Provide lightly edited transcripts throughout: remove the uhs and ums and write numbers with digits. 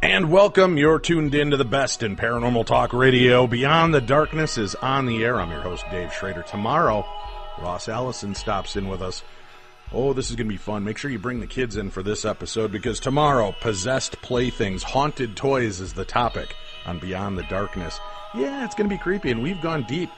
And welcome, you're tuned in to the best in paranormal talk radio. Beyond the Darkness is on the air. I'm your host, Dave Schrader. Tomorrow, Ross Allison stops in with us. Oh, this is going to be fun. Make sure you bring the kids in for this episode, because tomorrow, possessed playthings, haunted toys is the topic on Beyond the Darkness. Yeah, it's going to be creepy, and we've gone deep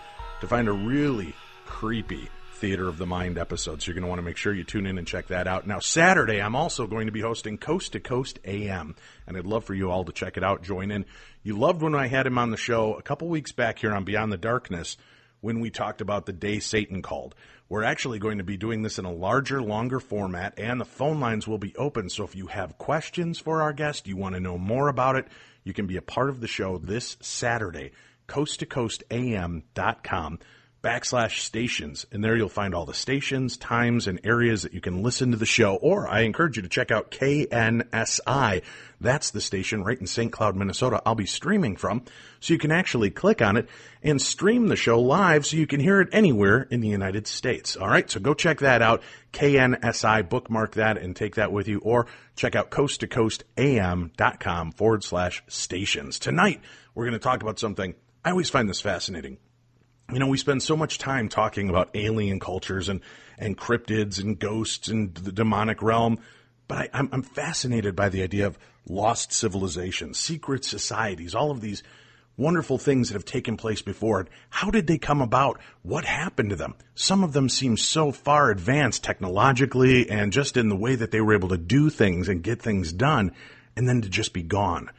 to find a really creepy Theater of the Mind episode, so you're going to want to make sure you tune in and check that out. Now, Saturday, I'm also going to be hosting Coast to Coast AM, and I'd love for you all to check it out, join in. You loved when I had him on the show a couple weeks back here on Beyond the Darkness when we talked about the day Satan called. We're actually going to be doing this in a larger, longer format, and the phone lines will be open, so if you have questions for our guest, you want to know more about it, you can be a part of the show this Saturday, coasttocoastam.com/stations, and there you'll find all the stations, times, and areas that you can listen to the show. Or I encourage you to check out KNSI. That's the station right in St. Cloud, Minnesota I'll be streaming from, so you can actually click on it and stream the show live so you can hear it anywhere in the United States. All right, so go check that out, KNSI, bookmark that and take that with you, or check out coasttocoastam.com/stations. Tonight, we're going to talk about something I always find this fascinating. You know, we spend so much time talking about alien cultures and cryptids and ghosts and the demonic realm, but I'm fascinated by the idea of lost civilizations, secret societies, all of these wonderful things that have taken place before. How did they come about? What happened to them? Some of them seem so far advanced technologically and just in the way that they were able to do things and get things done, and then to just be gone.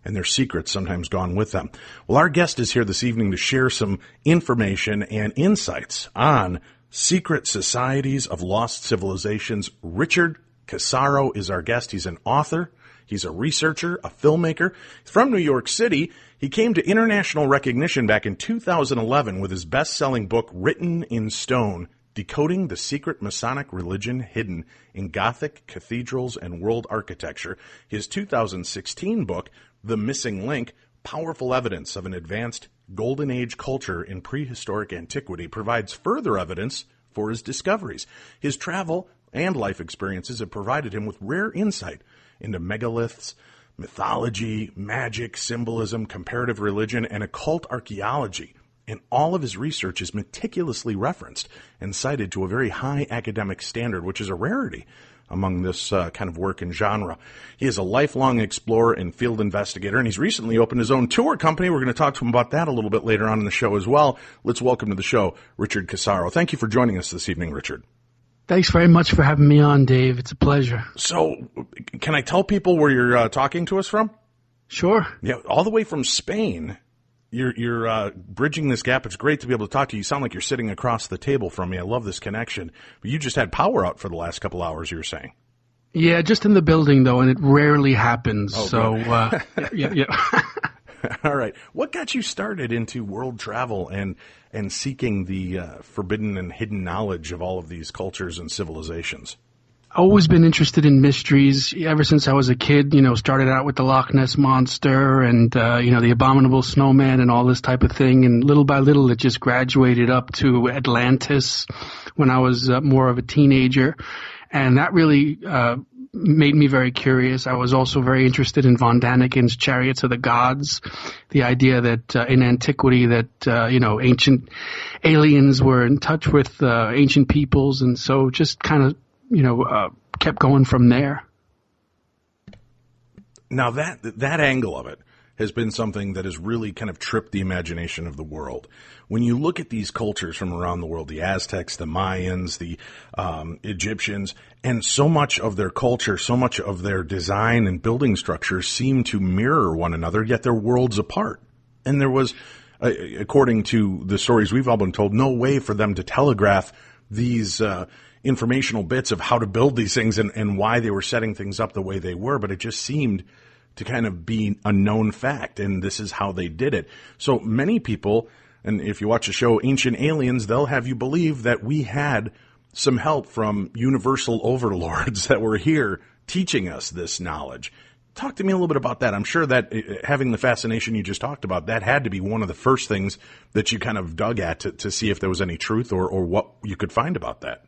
And their secrets sometimes gone with them. Well, our guest is here this evening to share some information and insights on secret societies of lost civilizations. Richard Cassaro is our guest. He's an author. He's a researcher, a filmmaker. From New York City, he came to international recognition back in 2011 with his best-selling book, Written in Stone, Decoding the Secret Masonic Religion Hidden in Gothic Cathedrals and World Architecture. His 2016 book, The Missing Link, Powerful Evidence of an Advanced Golden Age Culture in Prehistoric Antiquity, provides further evidence for his discoveries. His travel and life experiences have provided him with rare insight into megaliths, mythology, magic, symbolism, comparative religion, and occult archaeology. And all of his research is meticulously referenced and cited to a very high academic standard, which is a rarity among this kind of work and genre. He is a lifelong explorer and field investigator, and he's recently opened his own tour company. We're going to talk to him about that a little bit later on in the show as well. Let's welcome to the show, Richard Cassaro. Thank you for joining us this evening, Richard. Thanks very much for having me on, Dave. It's a pleasure. So, can I tell people where you're talking to us from? Sure. Yeah, all the way from Spain. You're bridging this gap. It's great to be able to talk to you. You sound like you're sitting across the table from me. I love this connection. But you just had power out for the last couple hours, you were saying. Yeah, just in the building, though, and it rarely happens. Oh, so, yeah. All right. What got you started into world travel and seeking the forbidden and hidden knowledge of all of these cultures and civilizations? Always been interested in mysteries ever since I was a kid. You know, started out with the Loch Ness Monster and, the Abominable Snowman and all this type of thing. And little by little, it just graduated up to Atlantis when I was more of a teenager. And that really made me very curious. I was also very interested in von Daniken's Chariots of the Gods, the idea that in antiquity that, ancient aliens were in touch with ancient peoples. And so just kind of kept going from there. Now that angle of it has been something that has really kind of tripped the imagination of the world. When you look at these cultures from around the world, the Aztecs, the Mayans, the Egyptians, and so much of their culture, so much of their design and building structures seem to mirror one another, yet they're worlds apart. And there was, according to the stories we've all been told, no way for them to telegraph these informational bits of how to build these things and why they were setting things up the way they were, but it just seemed to kind of be a known fact, and this is how they did it. So many people, and if you watch the show Ancient Aliens, they'll have you believe that we had some help from universal overlords that were here teaching us this knowledge. Talk to me a little bit about that. I'm sure that having the fascination you just talked about, that had to be one of the first things that you kind of dug at to see if there was any truth or what you could find about that.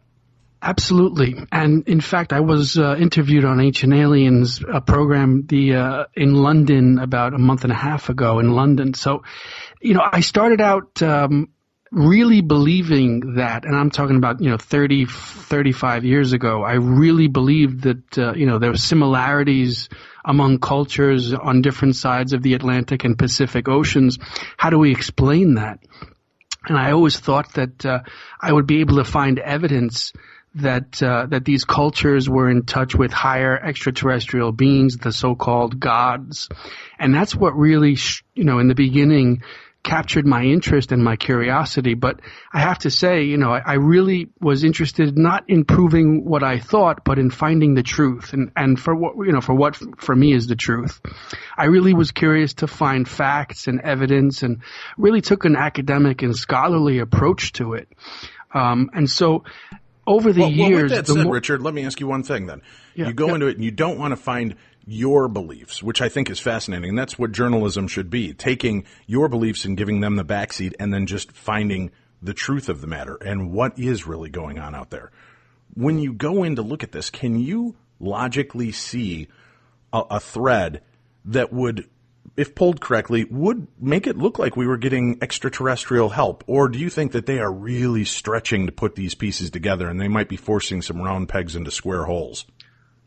Absolutely. And in fact, I was interviewed on Ancient Aliens, a program in London about a month and a half ago in London. So, I started out really believing that, and I'm talking about, 30, 35 years ago, I really believed that, there were similarities among cultures on different sides of the Atlantic and Pacific Oceans. How do we explain that? And I always thought that I would be able to find evidence that these cultures were in touch with higher extraterrestrial beings, the so-called gods. And that's what really, in the beginning captured my interest and my curiosity. But I have to say, I really was interested not in proving what I thought, but in finding the truth and for what for me is the truth. I really was curious to find facts and evidence and really took an academic and scholarly approach to it. And so over the years, with that said, Richard, let me ask you one thing then. Yeah, you go into it and you don't want to find your beliefs, which I think is fascinating. And that's what journalism should be, taking your beliefs and giving them the backseat and then just finding the truth of the matter and what is really going on out there. When you go in to look at this, can you logically see a thread that would, if pulled correctly, would make it look like we were getting extraterrestrial help? Or do you think that they are really stretching to put these pieces together and they might be forcing some round pegs into square holes?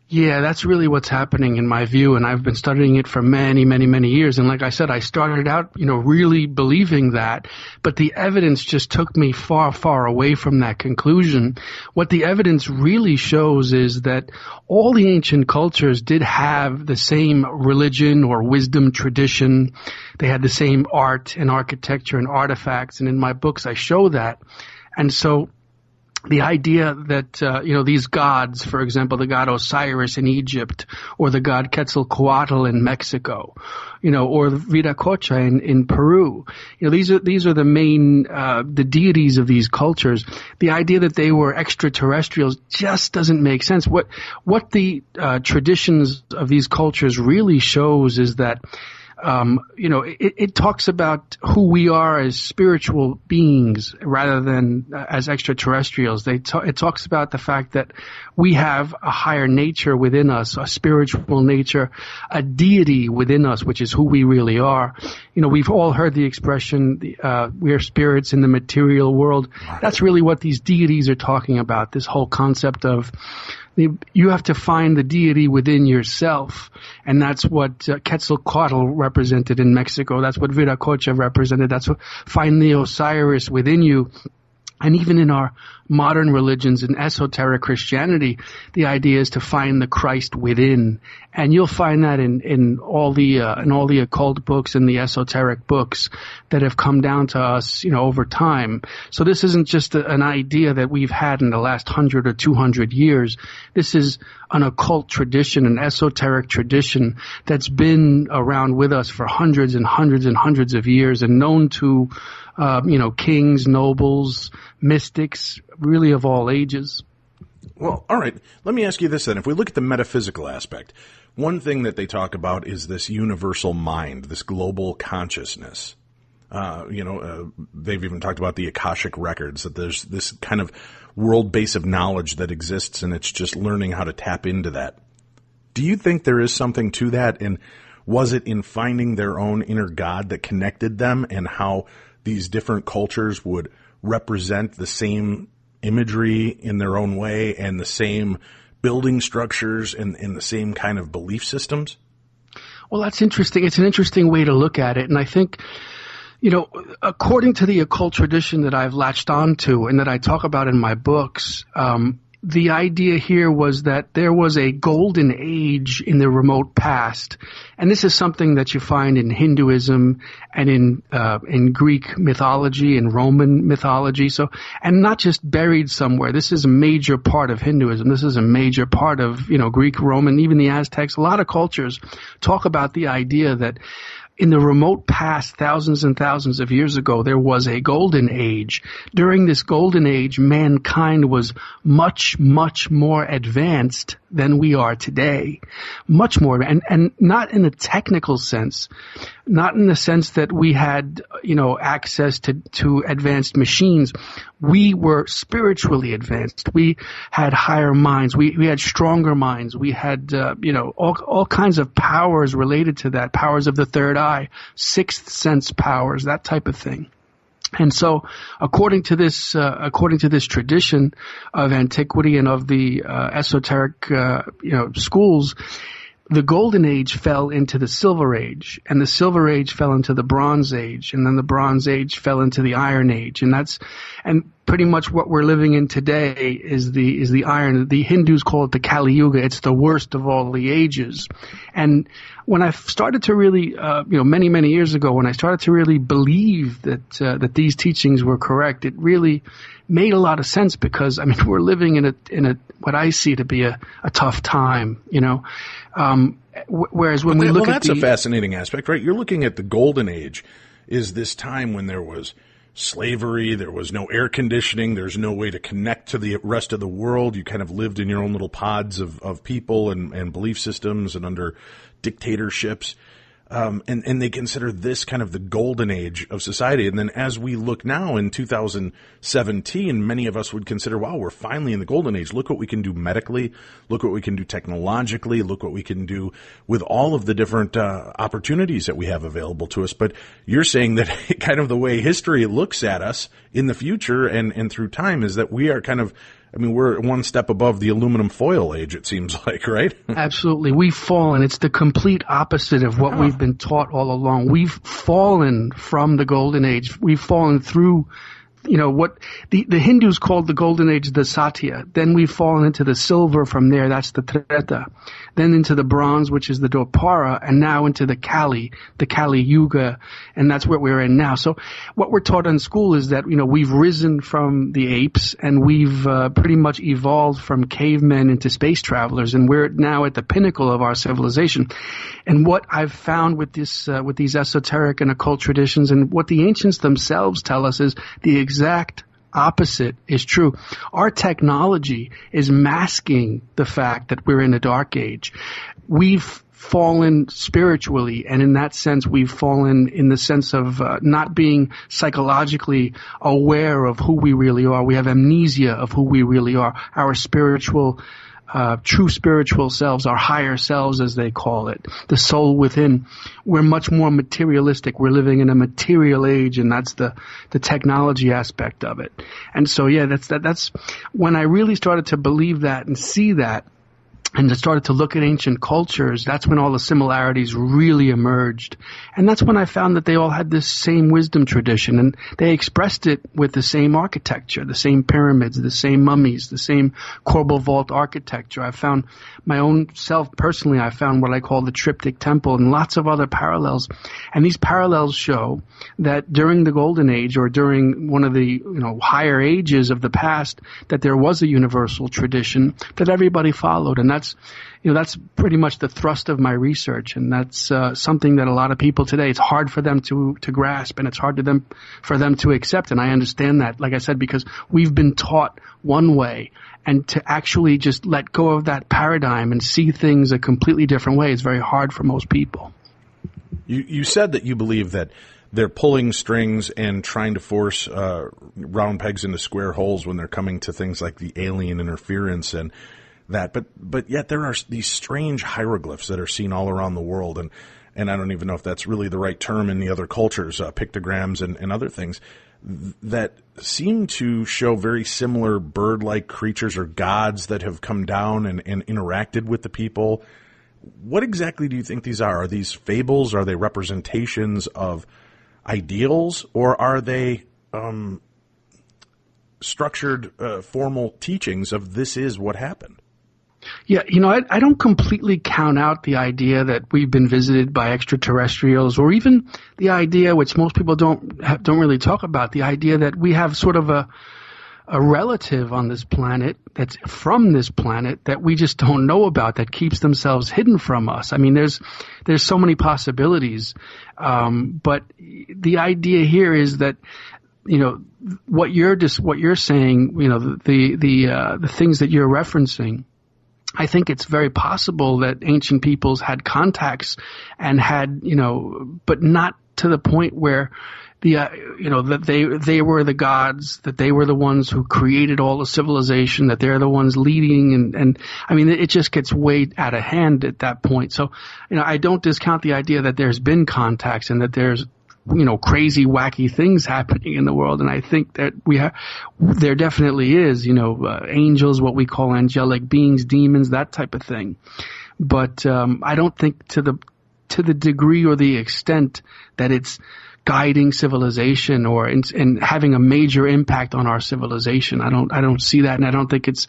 Yeah, that's really what's happening in my view, and I've been studying it for many, many, many years. And like I said, I started out, really believing that, but the evidence just took me far, far away from that conclusion. What the evidence really shows is that all the ancient cultures did have the same religion or wisdom tradition. They had the same art and architecture and artifacts, and in my books I show that. And so the idea that, these gods, for example, the god Osiris in Egypt, or the god Quetzalcoatl in Mexico, or Viracocha in Peru, these are the main, the deities of these cultures. The idea that they were extraterrestrials just doesn't make sense. What the, traditions of these cultures really shows is that, it talks about who we are as spiritual beings rather than as extraterrestrials. It talks about the fact that we have a higher nature within us, a spiritual nature, a deity within us, which is who we really are. We've all heard the expression, we are spirits in the material world. That's really what these deities are talking about, this whole concept of you have to find the deity within yourself, and that's what Quetzalcoatl represented in Mexico. That's what Viracocha represented. That's what find the Osiris within you. And even in our modern religions, in esoteric Christianity, the idea is to find the Christ within. And you'll find that in all the occult books and the esoteric books that have come down to us, over time. So this isn't just an idea that we've had in the last 100 or 200 years. This is an occult tradition, an esoteric tradition that's been around with us for hundreds and hundreds and hundreds of years and known to kings, nobles, mystics, really of all ages. Well, all right. Let me ask you this then. If we look at the metaphysical aspect, one thing that they talk about is this universal mind, this global consciousness. They've even talked about the Akashic records, that there's this kind of world base of knowledge that exists, and it's just learning how to tap into that. Do you think there is something to that? And was it in finding their own inner God that connected them, and how these different cultures would represent the same imagery in their own way and the same building structures and the same kind of belief systems? Well, that's interesting. It's an interesting way to look at it. And I think, according to the occult tradition that I've latched onto and that I talk about in my books, the idea here was that there was a golden age in the remote past. And this is something that you find in Hinduism and in Greek mythology and Roman mythology. So, and not just buried somewhere. This is a major part of Hinduism. This is a major part of, Greek, Roman, even the Aztecs. A lot of cultures talk about the idea that in the remote past, thousands and thousands of years ago, there was a golden age. During this golden age, mankind was much, much more advanced than we are today. Much more. And not in a technical sense, not in the sense that we had, access to advanced machines. We were spiritually advanced. We had higher minds. We had stronger minds. We had, all kinds of powers related to that, powers of the third eye, sixth sense powers, that type of thing. And so, according to this tradition of antiquity and of the esoteric, schools, the Golden Age fell into the Silver Age, and the Silver Age fell into the Bronze Age, and then the Bronze Age fell into the Iron Age, and pretty much what we're living in today is the Iron. The Hindus call it the Kali Yuga. It's the worst of all the ages. And when I started to really, many years ago, when I started to really believe that these teachings were correct, it really made a lot of sense, because we're living in a what I see to be a tough time, whereas when we look at that's a fascinating aspect, right? You're looking at the Golden Age, is this time when there was slavery, there was no air conditioning, there's no way to connect to the rest of the world. You kind of lived in your own little pods of people and belief systems and under dictatorships. And they consider this kind of the golden age of society. And then as we look now in 2017, many of us would consider, wow, we're finally in the golden age. Look what we can do medically. Look what we can do technologically. Look what we can do with all of the different opportunities that we have available to us. But you're saying that kind of the way history looks at us in the future and through time is that we are kind of, we're one step above the aluminum foil age, it seems like, right? Absolutely. We've fallen. It's the complete opposite of what we've been taught all along. We've fallen from the golden age. We've fallen through, what the Hindus called the golden age the Satya. Then we've fallen into the silver from there. That's the Treta. Then into the bronze, which is the Dwapara, and now into the Kali Yuga, and that's what we're in now. So what we're taught in school is that, we've risen from the apes, and we've pretty much evolved from cavemen into space travelers, and we're now at the pinnacle of our civilization. And what I've found with with these esoteric and occult traditions, and what the ancients themselves tell us, is the exact opposite is true. Our technology is masking the fact that we're in a dark age. We've fallen spiritually, and in that sense, we've fallen in the sense of not being psychologically aware of who we really are. We have amnesia of who we really are. Our spiritual true spiritual selves, our higher selves as they call it, the soul within. We're much more materialistic. We're living in a material age, and that's the technology aspect of it. And so, yeah, that's when I really started to believe that and see that, and started to look at ancient cultures, that's when all the similarities really emerged. And that's when I found that they all had this same wisdom tradition, and they expressed it with the same architecture, the same pyramids, the same mummies, the same corbel vault architecture. I found my own self personally, I found what I call the triptych temple and lots of other parallels. And these parallels show that during the Golden Age, or during one of the higher ages of the past, that there was a universal tradition that everybody followed. And that's pretty much the thrust of my research, and that's something that a lot of people today, it's hard for them to grasp, and it's hard for them to accept. And I understand that, like I said, because we've been taught one way, and to actually just let go of that paradigm and see things a completely different way is very hard for most people. You said that you believe that they're pulling strings and trying to force round pegs into square holes when they're coming to things like the alien interference and that, but yet there are these strange hieroglyphs that are seen all around the world, and I don't even know if that's really the right term in the other cultures, pictograms and other things that seem to show very similar bird-like creatures or gods that have come down and interacted with the people. What exactly do you think these are? Are these fables? Are they representations of ideals, or are they structured, formal teachings of this is what happened? Yeah, I don't completely count out the idea that we've been visited by extraterrestrials, or even the idea, which most people don't really talk about, the idea that we have sort of a relative on this planet that's from this planet that we just don't know about, that keeps themselves hidden from us. I mean, there's so many possibilities, but the idea here is that what you're saying, the things that you're referencing, I think it's very possible that ancient peoples had contacts and had, but not to the point where that they were the gods, that they were the ones who created all the civilization, that they're the ones leading, and I mean, it just gets way out of hand at that point. So, I don't discount the idea that there's been contacts and that there's, crazy, wacky things happening in the world. And I think that there definitely is, angels, what we call angelic beings, demons, that type of thing. But, I don't think to the degree or the extent that it's guiding civilization or and having a major impact on our civilization. I don't see that, and I don't think it's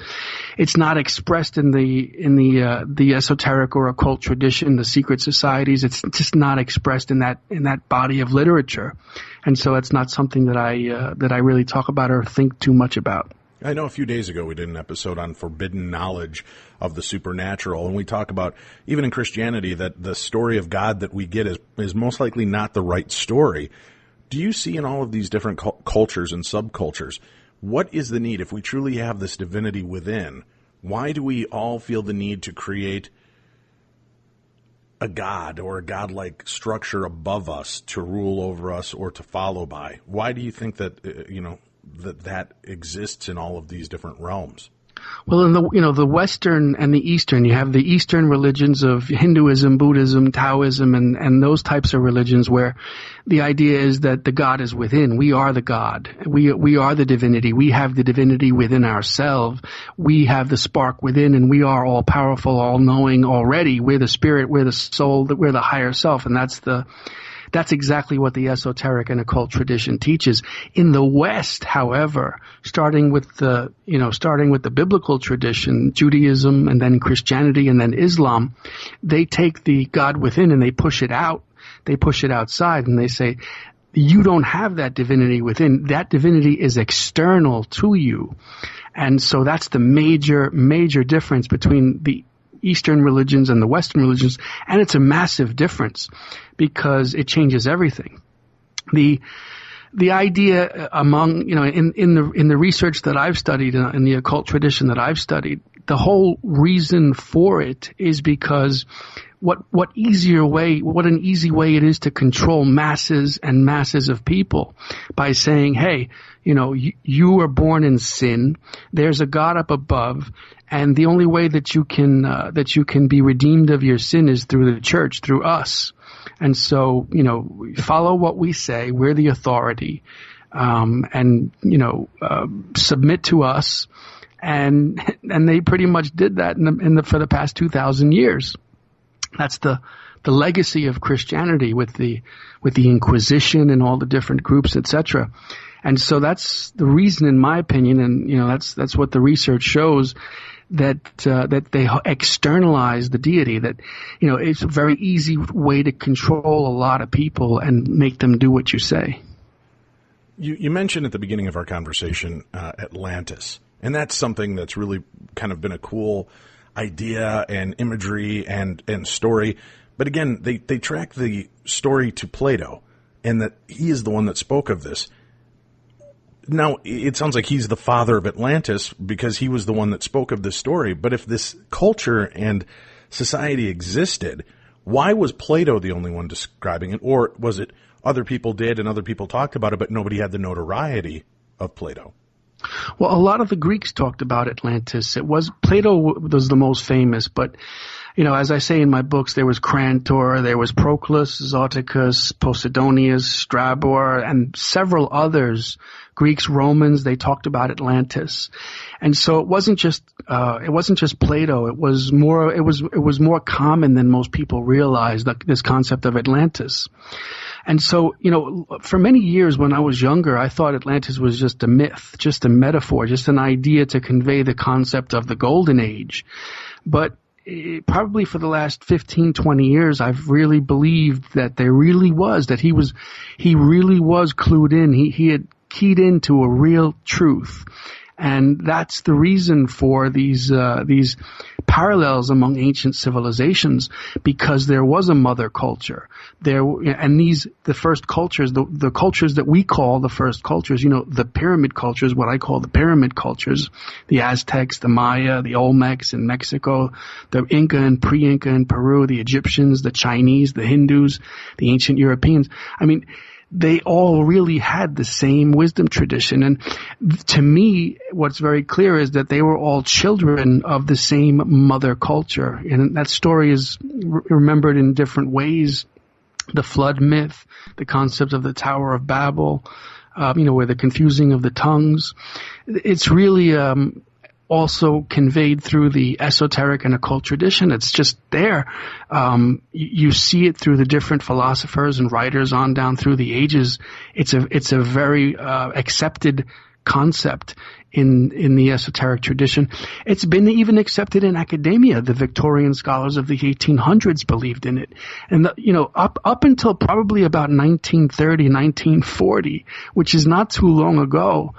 not expressed in the esoteric or occult tradition, the secret societies. It's just not expressed in that body of literature, and so it's not something that I really talk about or think too much about. I know a few days ago we did an episode on forbidden knowledge of the supernatural, and we talk about, even in Christianity, that the story of God that we get is most likely not the right story. Do you see in all of these different cultures and subcultures, what is the need? If we truly have this divinity within, why do we all feel the need to create a god or a godlike structure above us to rule over us or to follow by? Why do you think that, that exists in all of these different realms? Well, in the Western and the Eastern, you have the Eastern religions of Hinduism, Buddhism, Taoism, and those types of religions where the idea is that the God is within. We are the God. We are the divinity. We have the divinity within ourselves. We have the spark within, and we are all powerful, all knowing already. We're the spirit. We're the soul. We're the higher self, and that's exactly what the esoteric and occult tradition teaches. In the West, however, starting with the biblical tradition, Judaism and then Christianity and then Islam, they take the God within and they push it out. They push it outside and they say, you don't have that divinity within. That divinity is external to you. And so that's the major, major difference between the Eastern religions and the Western religions, and it's a massive difference because it changes everything. The idea among, in the research that I've studied, in the occult tradition that I've studied, the whole reason for it is because what an easy way it is to control masses and masses of people by saying, hey, you were born in sin. There's a God up above, and the only way that you can be redeemed of your sin is through the church, through us. And so, follow what we say. We're the authority, and submit to us. And they pretty much did that for the past 2,000 years. That's the legacy of Christianity with the Inquisition and all the different groups, etc. And so that's the reason, in my opinion, and that's what the research shows, that they externalize the deity. That it's a very easy way to control a lot of people and make them do what you say. You mentioned at the beginning of our conversation Atlantis, and that's something that's really kind of been a cool idea and imagery and story. But again, they track the story to Plato, and that he is the one that spoke of this. Now, it sounds like he's the father of Atlantis because he was the one that spoke of this story. But if this culture and society existed, why was Plato the only one describing it? Or was it other people did and other people talked about it, but nobody had the notoriety of Plato? Well, a lot of the Greeks talked about Atlantis. Plato was the most famous, but as I say in my books, there was Crantor, there was Proclus, Zoticus, Posidonius, Strabor, and several others, Greeks, Romans. They talked about Atlantis, and so it wasn't just Plato. It was more common than most people realized, this concept of Atlantis. And so, for many years when I was younger, I thought Atlantis was just a myth, just a metaphor, just an idea to convey the concept of the Golden Age. But probably for the last 15, 20 years, I've really believed that there really was, that he really was clued in. He had keyed into a real truth. And that's the reason for these parallels among ancient civilizations because there was a mother culture. The first cultures, the cultures that we call the first cultures, the pyramid cultures, what I call the pyramid cultures, the Aztecs, the Maya, the Olmecs in Mexico, the Inca and pre-Inca in Peru, the Egyptians, the Chinese, the Hindus, the ancient Europeans. They all really had the same wisdom tradition. And to me, what's very clear is that they were all children of the same mother culture. And that story is remembered in different ways. The flood myth, the concept of the Tower of Babel, where the confusing of the tongues. It's really also conveyed through the esoteric and occult tradition. It's just there. You see it through the different philosophers and writers on down through the ages. It's a very accepted concept in the esoteric tradition. It's been even accepted in academia. The Victorian scholars of the 1800s believed in it. And up until probably about 1930, 1940, which is not too long ago,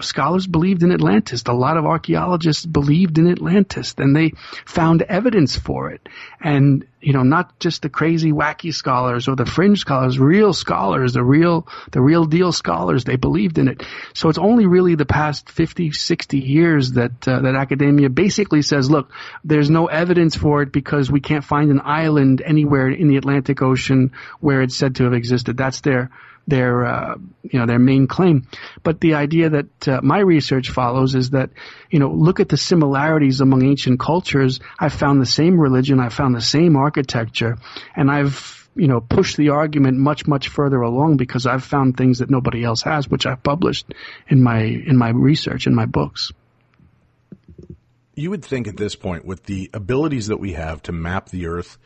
scholars believed in Atlantis. A lot of archaeologists believed in Atlantis, and they found evidence for it. And, not just the crazy, wacky scholars or the fringe scholars, real scholars, the real deal scholars, they believed in it. So it's only really the past 50, 60 years that academia basically says, look, there's no evidence for it because we can't find an island anywhere in the Atlantic Ocean where it's said to have existed. That's their main claim. But the idea that my research follows is that, look at the similarities among ancient cultures. I've found the same religion, I've found the same architecture, and I've, pushed the argument much, much further along because I've found things that nobody else has, which I've published in my research, in my books. You would think at this point, with the abilities that we have to map the Earth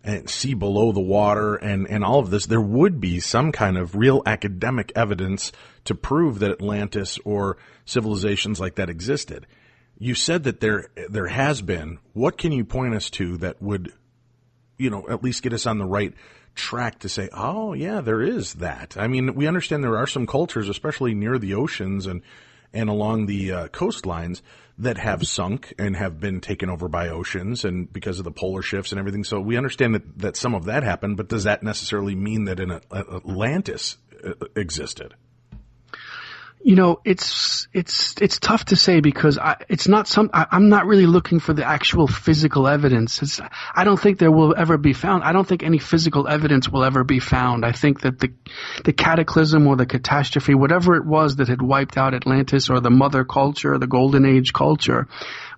and see below the water and all of this, there would be some kind of real academic evidence to prove that Atlantis or civilizations like that existed. You said that there has been. What can you point us to that would, at least get us on the right track to say, oh, yeah, there is that? We understand there are some cultures, especially near the oceans and along the coastlines, that have sunk and have been taken over by oceans and because of the polar shifts and everything. So we understand that some of that happened, but does that necessarily mean that an Atlantis existed? It's tough to say because I'm not really looking for the actual physical evidence. I don't think there will ever be found. I don't think any physical evidence will ever be found. I think that the cataclysm or the catastrophe, whatever it was that had wiped out Atlantis or the mother culture, the golden age culture,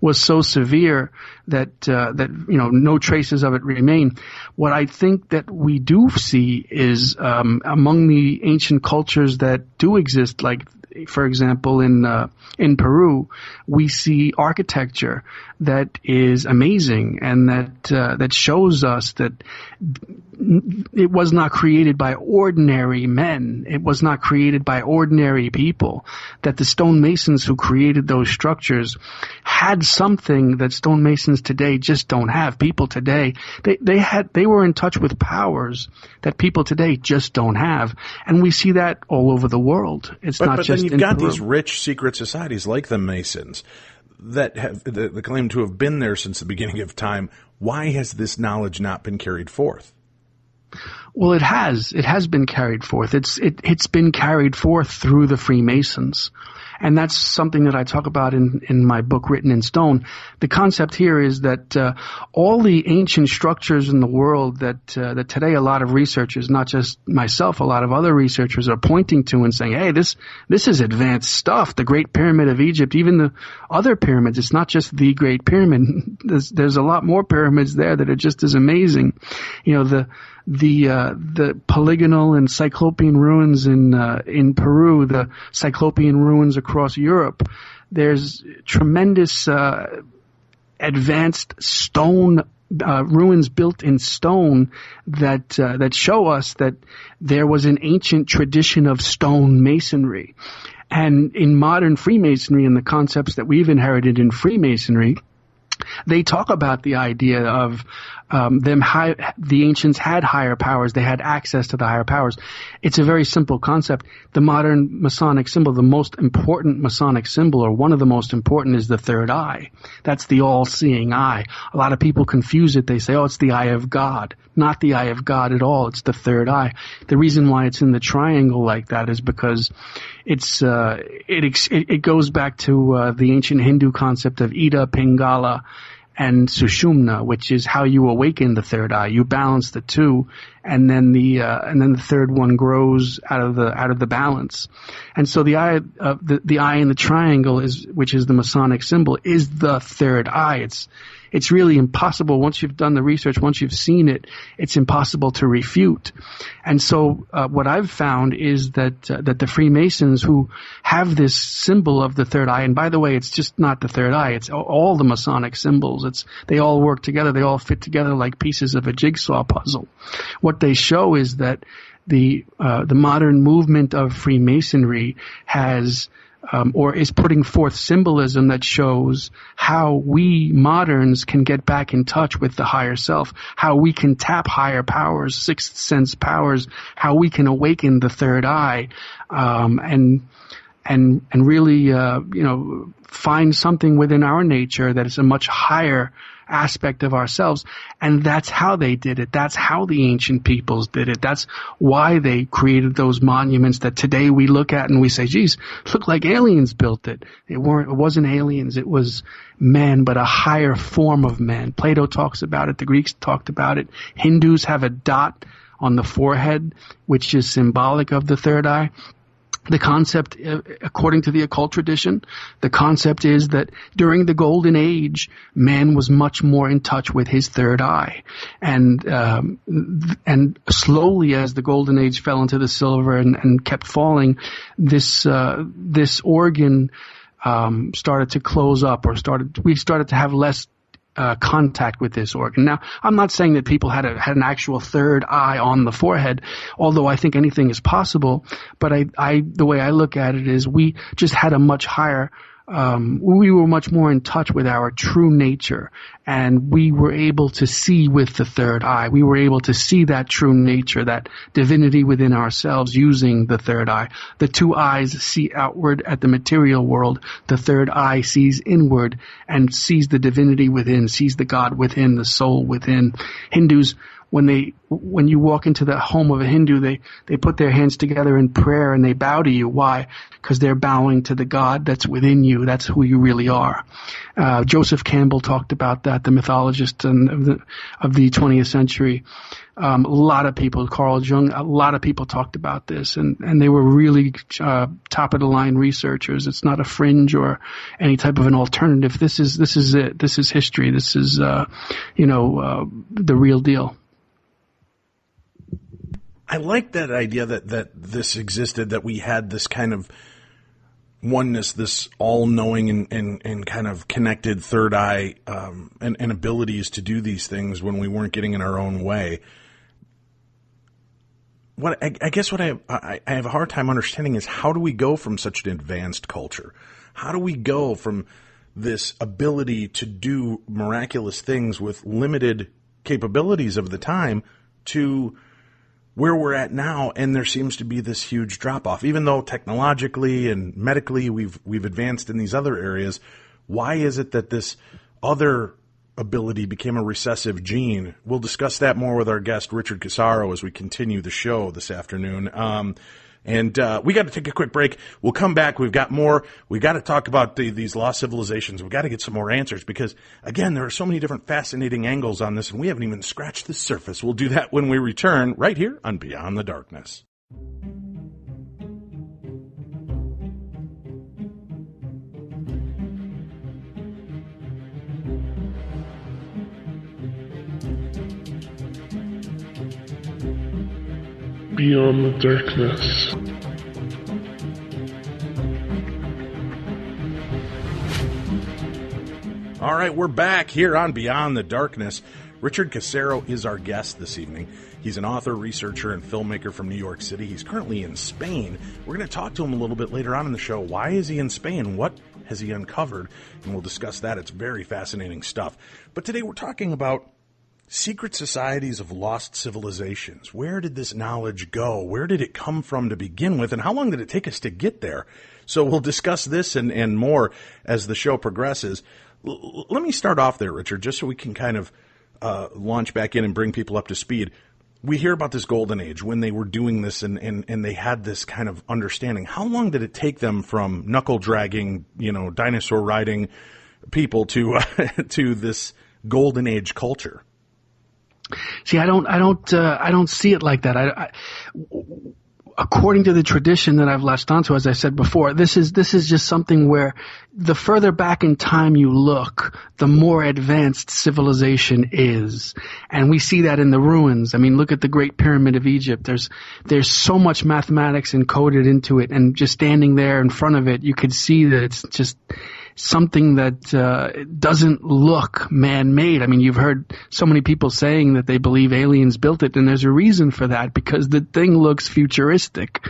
was so severe that no traces of it remain. What I think that we do see is among the ancient cultures that do exist, like, for example, in Peru, we see architecture that is amazing and that shows us that it was not created by ordinary men. It was not created by ordinary people. That the stonemasons who created those structures had something that stonemasons today just don't have. People today, they were in touch with powers that people today just don't have, and we see that all over the world. But then you've got these rich secret societies like the Masons that have the claim to have been there since the beginning of time. Why has this knowledge not been carried forth? Well, it has. It has been carried forth. It's been carried forth through the Freemasons. And that's something that I talk about in my book, Written in Stone. The concept here is that all the ancient structures in the world that today a lot of researchers, not just myself, a lot of other researchers are pointing to and saying, hey, this is advanced stuff. The Great Pyramid of Egypt, even the other pyramids, it's not just the Great Pyramid. There's a lot more pyramids there that are just as amazing. The polygonal and Cyclopean ruins in Peru, the Cyclopean ruins across Europe. There's tremendous advanced stone ruins built in stone that show us that there was an ancient tradition of stone masonry. And in modern Freemasonry and the concepts that we've inherited in Freemasonry, they talk about the idea of the ancients had higher powers. They had access to the higher powers. It's a very simple concept. The modern Masonic symbol, the most important Masonic symbol, or one of the most important, is the third eye. That's the all-seeing eye. A lot of people confuse it. They say, oh, it's the eye of God. Not the eye of God at all. It's the third eye. The reason why it's in the triangle like that is because it goes back to the ancient Hindu concept of Ida, Pingala, and Sushumna, which is how you awaken the third eye. You balance the two, and then the third one grows out of the balance. And so the eye in the triangle which is the Masonic symbol, is the third eye. It's really impossible. Once you've done the research, once you've seen it, it's impossible to refute. And so what I've found is that the Freemasons who have this symbol of the third eye, and by the way, it's just not the third eye, it's all the Masonic symbols. They all work together. They all fit together like pieces of a jigsaw puzzle. What they show is that the modern movement of Freemasonry has or is putting forth symbolism that shows how we moderns can get back in touch with the higher self, how we can tap higher powers, sixth sense powers, how we can awaken the third eye, and really, find something within our nature that is a much higher aspect of ourselves. And that's how they did it. That's how the ancient peoples did it. That's why they created those monuments that today we look at and we say, geez, look like aliens built it. It wasn't aliens. It was men, but a higher form of man. Plato talks about it. The Greeks talked about it. Hindus have a dot on the forehead, which is symbolic of the third eye. The concept, according to the occult tradition, the concept is that during the Golden Age, man was much more in touch with his third eye. And slowly as the Golden Age fell into the Silver and kept falling, this organ started to close up, we started to have less contact with this organ. Now, I'm not saying that people had an actual third eye on the forehead, although I think anything is possible. But the way I look at it is we just had a much higher, we were much more in touch with our true nature, and we were able to see with the third eye. We were able to see that true nature, that divinity within ourselves using the third eye. The two eyes see outward at the material world. The third eye sees inward and sees the divinity within, sees the God within, the soul within. Hindus, when you walk into the home of a Hindu, they put their hands together in prayer and they bow to you. Why? Because they're bowing to the God that's within you. That's who you really are. Joseph Campbell talked about that, the mythologist of the 20th century. A lot of people, Carl Jung, a lot of people talked about this, and they were really top of the line researchers. It's not a fringe or any type of an alternative. This is it. This is history. This is the real deal. I like that idea that this existed, that we had this kind of oneness, this all-knowing and kind of connected third eye and abilities to do these things when we weren't getting in our own way. I guess what I have a hard time understanding is, how do we go from such an advanced culture? How do we go from this ability to do miraculous things with limited capabilities of the time to where we're at now? And there seems to be this huge drop off, even though technologically and medically we've advanced in these other areas. Why is it that this other ability became a recessive gene? We'll discuss that more with our guest, Richard Cassaro, as we continue the show this afternoon. And we got to take a quick break. We'll come back. We've got more. We got to talk about these lost civilizations. We've got to get some more answers because, again, there are so many different fascinating angles on this, and we haven't even scratched the surface. We'll do that when we return right here on Beyond the Darkness. Beyond the Darkness. All right, we're back here on Beyond the Darkness. Richard Cassaro is our guest this evening. He's an author, researcher, and filmmaker from New York City. He's currently in Spain. We're going to talk to him a little bit later on in the show. Why is he in Spain? What has he uncovered? And we'll discuss that. It's very fascinating stuff. But today we're talking about Secret societies of lost civilizations. Where did this knowledge go? Where did it come from to begin with? And how long did it take us to get there? So we'll discuss this and more as the show progresses. Let me start off there, Richard, just so we can kind of launch back in and bring people up to speed. We hear about this golden age when they were doing this and they had this kind of understanding. How long did it take them from knuckle dragging, dinosaur riding people to to this golden age culture? See, I don't see it like that. According to the tradition that I've latched onto, as I said before, this is just something where the further back in time you look, the more advanced civilization is. And we see that in the ruins. I mean, look at the Great Pyramid of Egypt. There's so much mathematics encoded into it, and just standing there in front of it, you could see that it's just something that doesn't look man-made. I mean, you've heard so many people saying that they believe aliens built it, and there's a reason for that, because the thing looks futuristic.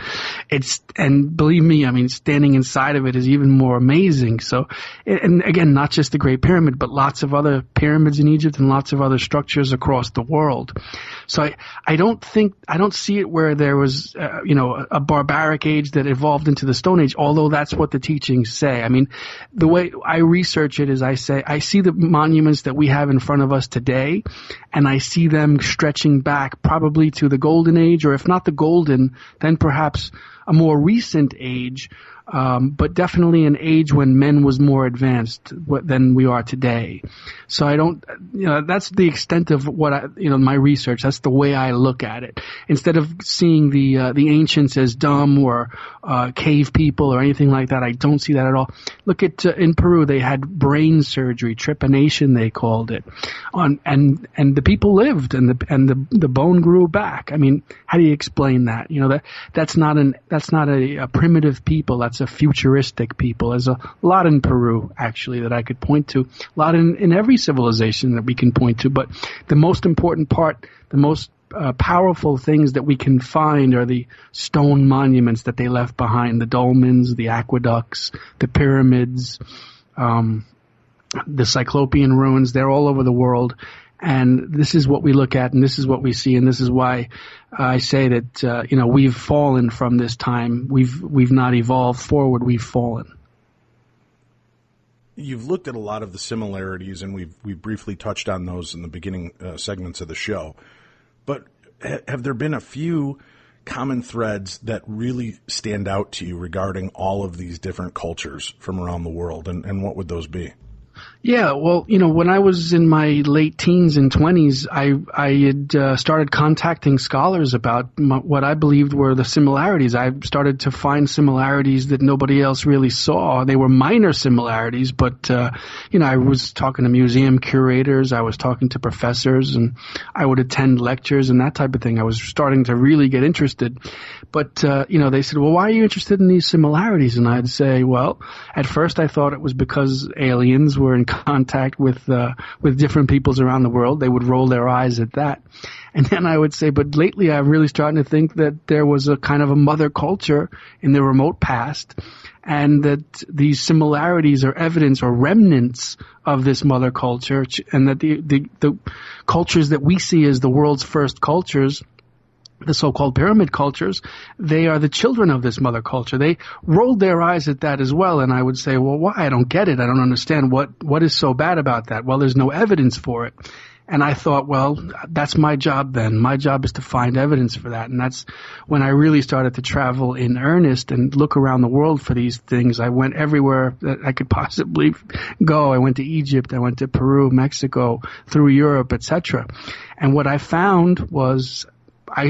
And believe me, I mean, standing inside of it is even more amazing. So, and again, not just the Great Pyramid, but lots of other pyramids in Egypt and lots of other structures across the world. So I don't see it where there was, a barbaric age that evolved into the Stone Age, although that's what the teachings say. I mean, the way I research it is I see the monuments that we have in front of us today, and I see them stretching back probably to the Golden Age, or if not the Golden, then perhaps a more recent age, but definitely an age when men was more advanced than we are today. So I don't, that's the extent of what my research. That's the way I look at it. Instead of seeing the ancients as dumb or cave people or anything like that, I don't see that at all. Look at in Peru, they had brain surgery, trepanation they called it, and the people lived, and the bone grew back. I mean, how do you explain that? That's not a primitive people. That's a futuristic people. There's a lot in Peru, actually, that I could point to. A lot in every civilization that we can point to. But the most important part, the most powerful things that we can find are the stone monuments that they left behind, the dolmens, the aqueducts, the pyramids, the Cyclopean ruins. They're all over the world. And this is what we look at, and this is what we see, and this is why I say that we've fallen from this time. We've not evolved forward. We've fallen. You've looked at a lot of the similarities, and we've briefly touched on those in the beginning segments of the show. But have there been a few common threads that really stand out to you regarding all of these different cultures from around the world, and what would those be? Yeah, well, when I was in my late teens and 20s, I had started contacting scholars about what I believed were the similarities. I started to find similarities that nobody else really saw. They were minor similarities, but, I was talking to museum curators, I was talking to professors, and I would attend lectures and that type of thing. I was starting to really get interested. But, they said, well, why are you interested in these similarities? And I'd say, well, at first I thought it was because aliens were in contact with different peoples around the world. They would roll their eyes at that. And then I would say, but lately I'm really starting to think that there was a kind of a mother culture in the remote past, and that these similarities are evidence or remnants of this mother culture, and that the cultures that we see as the world's first cultures, the so-called pyramid cultures, they are the children of this mother culture. They rolled their eyes at that as well, and I would say, well, why? I don't get it. I don't understand what is so bad about that. Well, there's no evidence for it. And I thought, well, that's my job then. My job is to find evidence for that. And that's when I really started to travel in earnest and look around the world for these things. I went everywhere that I could possibly go. I went to Egypt, I went to Peru, Mexico, through Europe, etc. And what I found was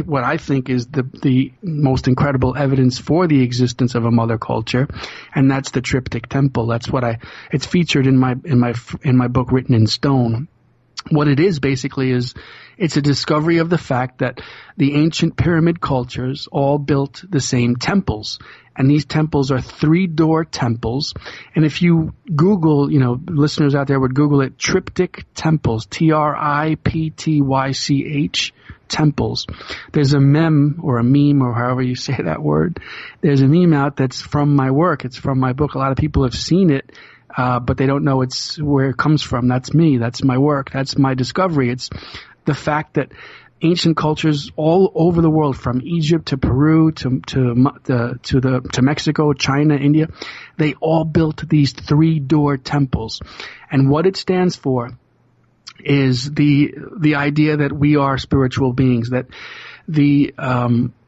what I think is the most incredible evidence for the existence of a mother culture, and that's the triptych temple. That's it's featured in my book Written in Stone. What it is basically is it's a discovery of the fact that the ancient pyramid cultures all built the same temples. And these temples are 3-door temples. And if you Google, listeners out there would Google it, triptych temples, TRIPTYCH temples. There's a meme or however you say that word. There's a meme out that's from my work. It's from my book. A lot of people have seen it. But they don't know it's where it comes from. That's me. That's my work. That's my discovery. It's the fact that ancient cultures all over the world, from Egypt to Peru to Mexico, China, India, they all built these 3-door temples. And what it stands for is the idea that we are spiritual beings, that the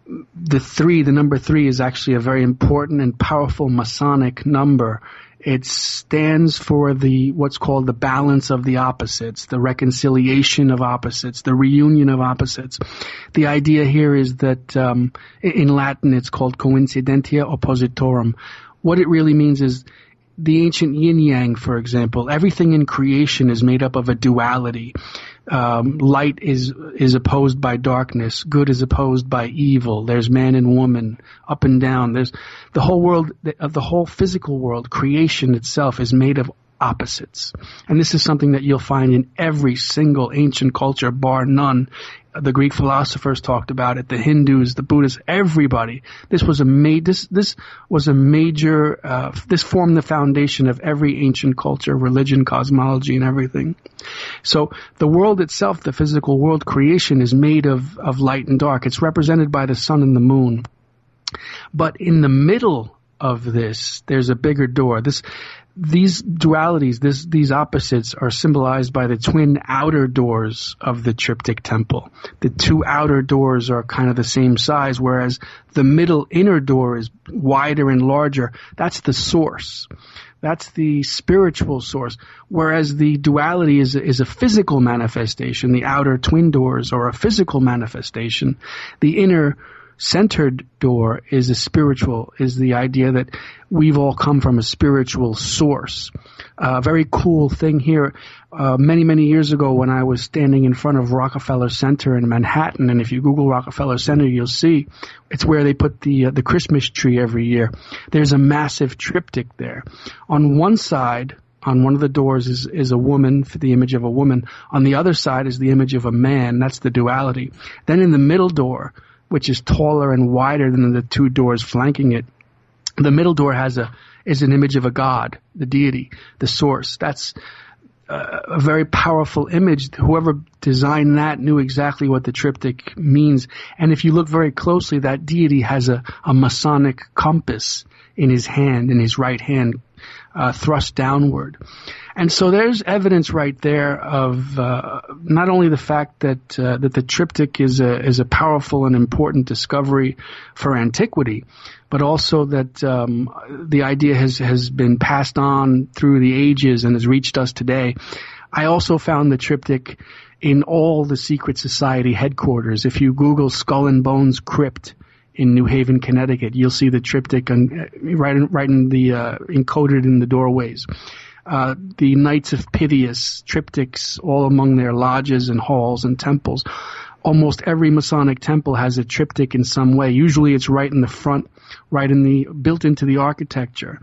number 3 is actually a very important and powerful Masonic number. It stands for what's called the balance of the opposites, the reconciliation of opposites, the reunion of opposites. The idea here is that in Latin it's called coincidentia oppositorum. What it really means is the ancient yin-yang, for example. Everything in creation is made up of a duality. Light is opposed by darkness. Good is opposed by evil. There's man and woman, up and down. There's the whole world, the whole physical world, creation itself is made of opposites. And this is something that you'll find in every single ancient culture, bar none. The Greek philosophers talked about it, the Hindus, the Buddhists, everybody. This formed the foundation of every ancient culture, religion, cosmology, and everything. So the world itself, the physical world, creation, is made of light and dark. It's represented by the sun and the moon. But in the middle of this, there's a bigger door. These dualities, these opposites are symbolized by the twin outer doors of the triptych temple. The 2 outer doors are kind of the same size, whereas the middle inner door is wider and larger. That's the source. That's the spiritual source. Whereas the duality is a physical manifestation. The outer twin doors are a physical manifestation. The inner centered door is the idea that we've all come from a spiritual source. A very cool thing here, many years ago when I was standing in front of Rockefeller Center in Manhattan, and if you Google Rockefeller Center, you'll see it's where they put the Christmas tree every year. There's a massive triptych there. On one side, on one of the doors is a woman, the image of a woman. On the other side is the image of a man. That's the duality. Then in the middle door, which is taller and wider than the 2 doors flanking it, the middle door is an image of a god, the deity, the source. That's a very powerful image. Whoever designed that knew exactly what the triptych means. And if you look very closely, that deity has a Masonic compass in his hand, in his right hand, thrust downward. And so there's evidence right there of not only the fact that the triptych is a powerful and important discovery for antiquity, but also that the idea has been passed on through the ages and has reached us today. I also found the triptych in all the secret society headquarters. If you Google Skull and Bones Crypt in New Haven, Connecticut, you'll see the triptych right in the encoded in the doorways. The Knights of Pythias triptychs all among their lodges and halls and temples. Almost every Masonic temple has a triptych in some way. Usually it's right in the front, built into the architecture.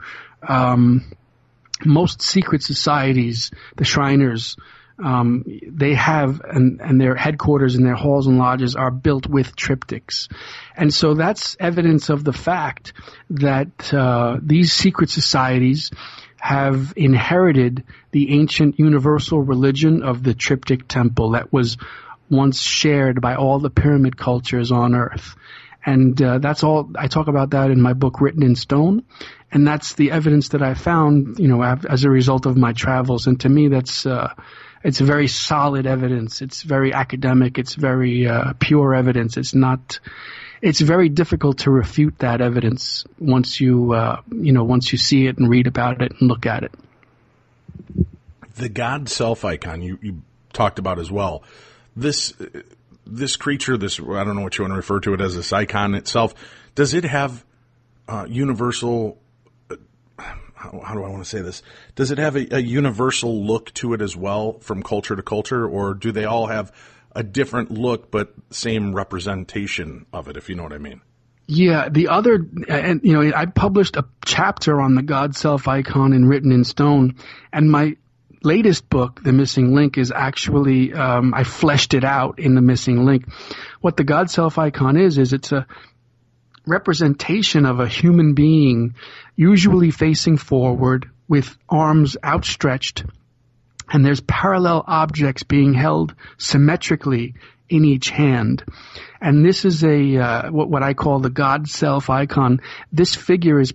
Most secret societies, the Shriners, they have, and their headquarters and their halls and lodges are built with triptychs. And so that's evidence of the fact that these secret societies have inherited the ancient universal religion of the triptych temple that was once shared by all the pyramid cultures on Earth. And that's all. I talk about that in my book, Written in Stone. And that's the evidence that I found, as a result of my travels. And to me, that's it's very solid evidence. It's very academic. It's very pure evidence. It's very difficult to refute that evidence once you see it and read about it and look at it. The God self icon you talked about as well. This creature, I don't know what you want to refer to it as, this icon itself, does it have universal, how do I want to say this? Does it have a universal look to it as well from culture to culture, or do they all have a different look but same representation of it, if you know what I mean? Yeah, I published a chapter on the God self icon in Written in Stone, and my latest book, The Missing Link, is actually, I fleshed it out in The Missing Link. What the God self icon is it's a representation of a human being, usually facing forward with arms outstretched and there's parallel objects being held symmetrically in each hand. And this is what I call the God self icon. This figure is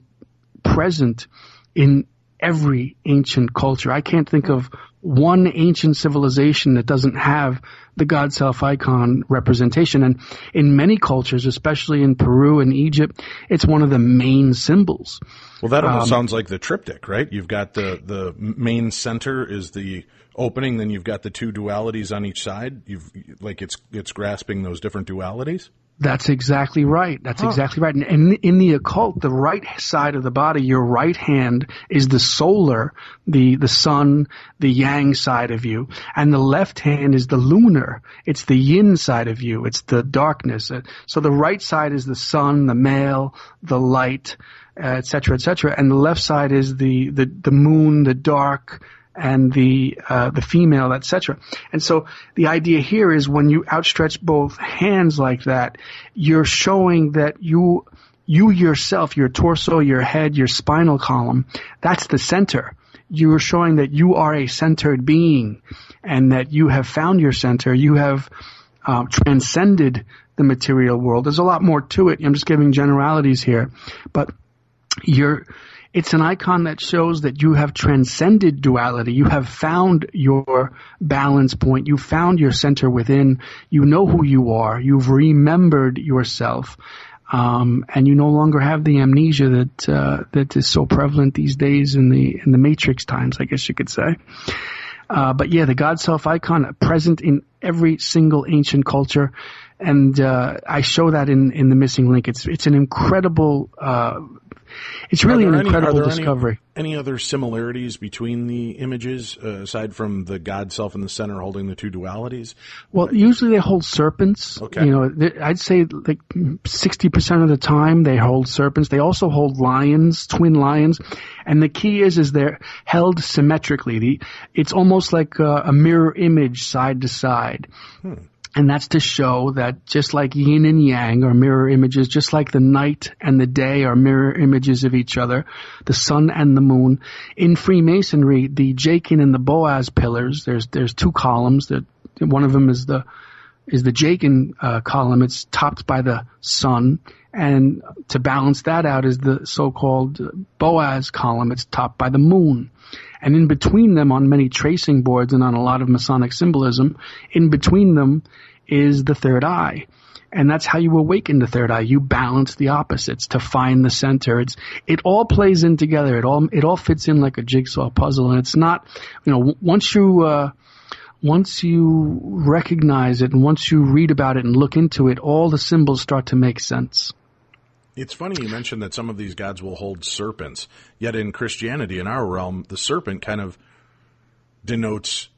present in every ancient culture. I can't think of one ancient civilization that doesn't have the God self icon representation. And in many cultures, especially in Peru and Egypt, it's one of the main symbols. Well, that almost sounds like the triptych, right? You've got the main center is the opening, then you've got the two dualities on each side. It's grasping those different dualities. That's exactly right. That's exactly right. And in the occult, the right side of the body, your right hand is the solar, the sun, the yang side of you. And the left hand is the lunar. It's the yin side of you. It's the darkness. So the right side is the sun, the male, the light, et cetera, et cetera. And the left side is the moon, the dark, and the female, etc. And so the idea here is when you outstretch both hands like that, you're showing that you yourself, your torso, your head, your spinal column, that's the center. You are showing that you are a centered being and that you have found your center. You have transcended the material world. There's a lot more to it. I'm just giving generalities here, but it's an icon that shows that you have transcended duality. You have found your balance point. You found your center within. You know who you are. You've remembered yourself. And you no longer have the amnesia that is so prevalent these days in the Matrix times, I guess you could say. But yeah, the God self icon present in every single ancient culture. And I show that in the missing link. It's an incredible it's really an incredible discovery. Any other similarities between the images, aside from the God self in the center holding the two dualities? Well, usually they hold serpents. Okay. I'd say like 60% of the time they hold serpents. They also hold lions, twin lions. And the key is they're held symmetrically. It's almost like a mirror image side to side. And that's to show that just like yin and yang are mirror images, just like the night and the day are mirror images of each other, the sun and the moon. In Freemasonry, the Jachin and the Boaz pillars, there's two columns. One of them is the Jachin column. It's topped by the sun. And to balance that out is the so-called Boaz column. It's topped by the moon. And in between them, on many tracing boards and on a lot of Masonic symbolism, in between them is the third eye. And that's how you awaken the third eye. You balance the opposites to find the center. It all plays in together. It all fits in like a jigsaw puzzle. And it's not, once you recognize it and once you read about it and look into it, all the symbols start to make sense. It's funny you mentioned that some of these gods will hold serpents, yet in Christianity, in our realm, the serpent kind of denotes